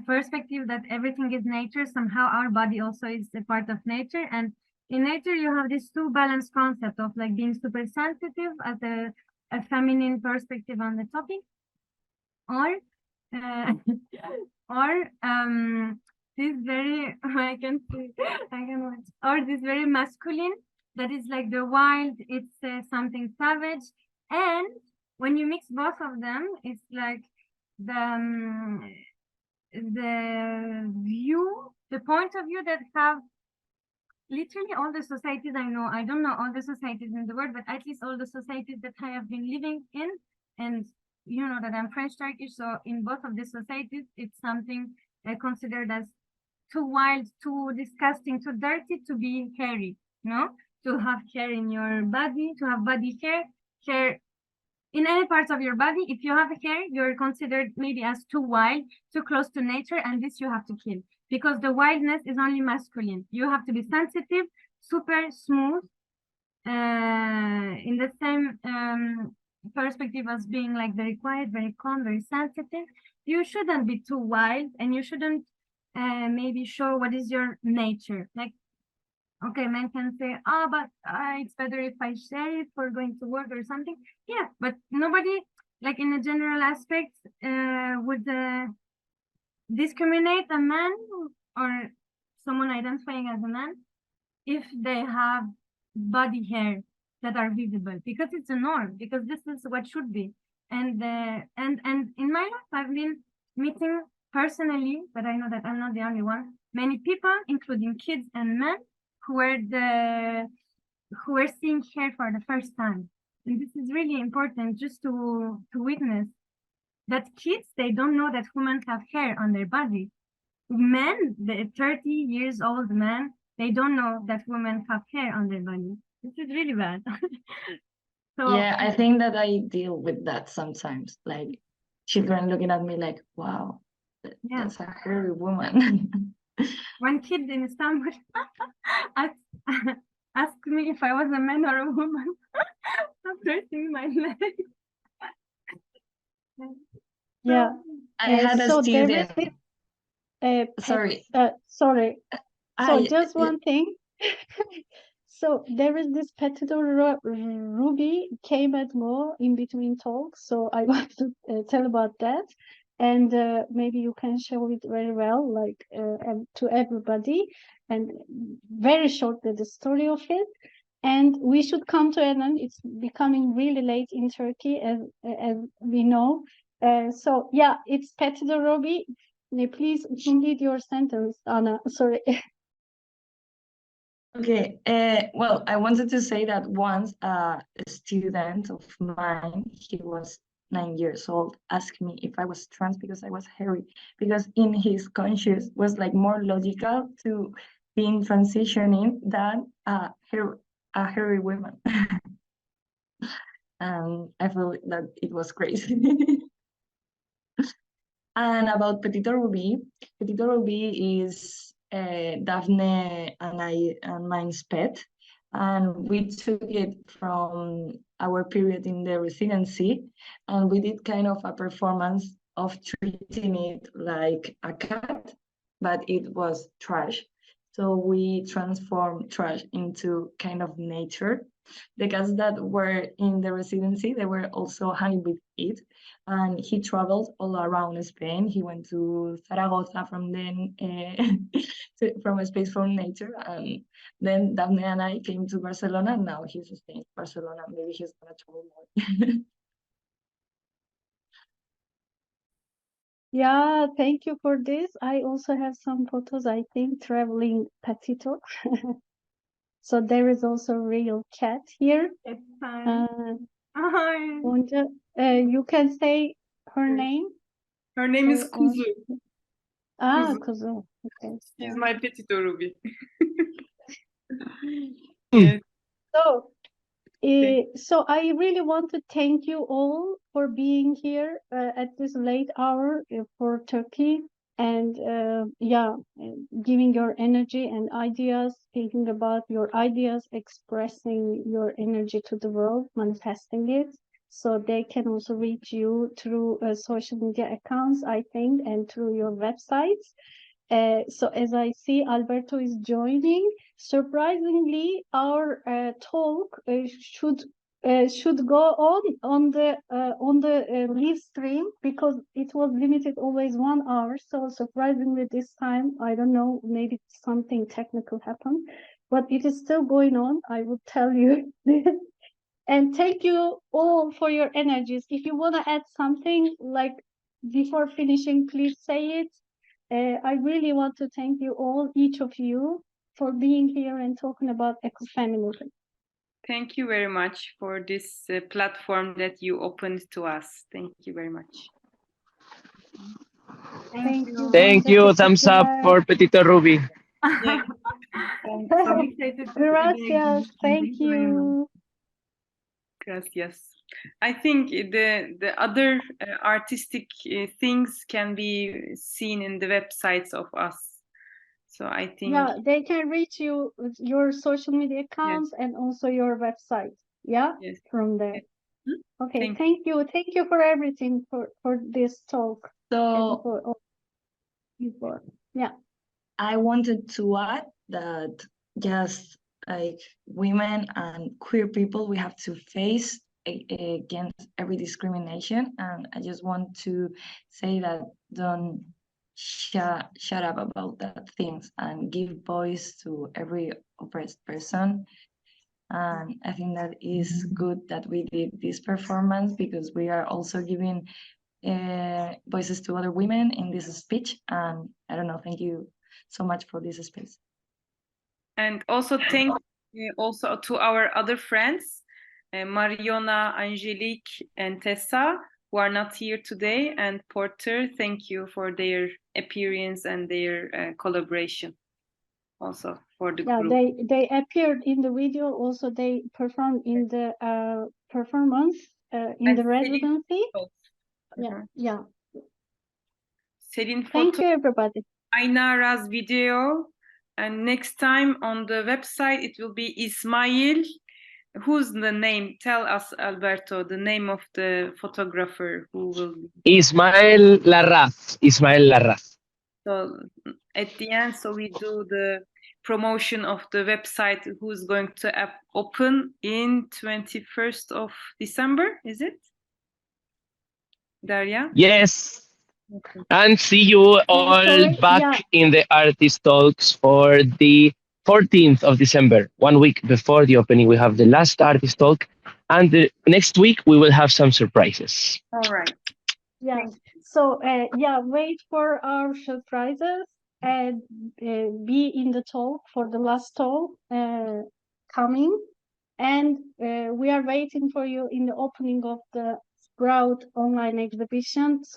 perspective that everything is nature. Somehow, our body also is a part of nature, and in nature, you have this two balanced concept of like being super sensitive as a feminine perspective on the topic, or this very or this very masculine that is like the wild, it's something savage, and when you mix both of them, it's like the point of view that have literally all the societies I don't know all the societies in the world, but at least all the societies that I have been living in, and you know that I'm French Turkish, so in both of these societies, it's something considered as too wild, too disgusting, too dirty to be hairy, to have hair in your body, to have body hair in any parts of your body. If you have hair, you're considered maybe as too wild, too close to nature, and this you have to kill, because the wildness is only masculine. You have to be sensitive, super smooth, in the same perspective as being like very quiet, very calm, very sensitive. You shouldn't be too wild, and you shouldn't maybe show what is your nature. Like, okay, men can say, oh, but it's better if I share it for going to work or something. Yeah, but nobody, like in a general aspect, would discriminate a man or someone identifying as a man if they have body hair that are visible, because it's a norm, because this is what should be. And in my life, I've been meeting personally, but I know that I'm not the only one, many people, including kids and men, who were seeing hair for the first time. And this is really important, just to witness that kids, they don't know that women have hair on their body. Men, the 30 years old men, they don't know that women have hair on their body. This is really bad. So Yeah, I think that I deal with that sometimes. Like children looking at me like, wow, yeah, that's a hairy woman. one kid in Istanbul asked me if I was a man or a woman after seeing my leg. Yeah. I had a so there student. is this, Sorry. sorry. So I- just one thing. So there is this Petito Ruby came at more in between talks. So I want to tell about that. And maybe you can show it very well, like to everybody. And very shortly, the story of it. And we should come to an end. It's becoming really late in Turkey, as we know. So yeah, it's Petito Ruby. Please complete your sentence, Ana. Sorry. Okay, well, I wanted to say that once a student of mine, he was 9 years old, asked me if I was trans because I was hairy, because in his conscious was like more logical to being transitioning than a hairy woman. And I felt that it was crazy. And about Petito Ruby is Daphne and mine's pet, and we took it from our period in the residency, and we did kind of a performance of treating it like a cat, but it was trash. So we transformed trash into kind of nature. The cats that were in the residency, they were also hanging with it. And he traveled all around Spain. He went to Zaragoza from then from a space from nature, and then Daphne and I came to Barcelona. And now he's staying in Barcelona. Maybe he's gonna travel more. Yeah, thank you for this. I also have some photos, I think, traveling Petito. So there is also a real cat here. It's fine. Gonca, you can say her name. Her name is Kuzu. Ah, Kuzu. Okay. She's my Petito Ruby. Yes. So I really want to thank you all for being here at this late hour for Turkey, and giving your energy and ideas, thinking about your ideas, expressing your energy to the world, manifesting it. So they can also reach you through social media accounts, I think, and through your websites. So as I see Alberto is joining, surprisingly, our talk should go on the live stream, because it was limited always 1 hour. So surprisingly this time, I don't know, maybe something technical happened, but it is still going on. I will tell you this. And thank you all for your energies. If you want to add something like before finishing, please say it. I really want to thank you all, each of you, for being here and talking about ecofeminism. Thank you very much for this platform that you opened to us. Thank you very much. Thank you. Thank you. Thumbs up for Petito Ruby. Yeah. I'm excited to Gracias. Thank you. Gracias. I think the other artistic things can be seen in the websites of us. So I think they can reach you with your social media accounts and also your website. Yeah, from there. Yes. Okay, thank you for everything for this talk. So for all people. Yeah, I wanted to add that just like women and queer people, we have to face against every discrimination, and I just want to say that don't shut up about that things and give voice to every oppressed person. And I think that is good that we did this performance, because we are also giving voices to other women in this speech. And I don't know, thank you so much for this space. And also thank also to our other friends, Mariona, Angelique, and Tessa, who are not here today, and Porter. Thank you for their appearance and their collaboration. Also for the group. They appeared in the video. Also, they performed in the performance in the residency. Yeah. Selin Thank you, everybody. Aynara's video, and next time on the website it will be Ismail. Who's the name? Tell us, Alberto, the name of the photographer who will be. Ismael Larraz. So at the end, so we do the promotion of the website who's going to open in 21st of December, is it? Daria? Yes. Okay. And see you all back in the artist talks for the 14th of December. 1 week before the opening, we have the last artist talk. And the next week, we will have some surprises. All right. Yeah. So, wait for our surprises and be in the talk for the last talk coming. And we are waiting for you in the opening of the SPROUT online exhibition.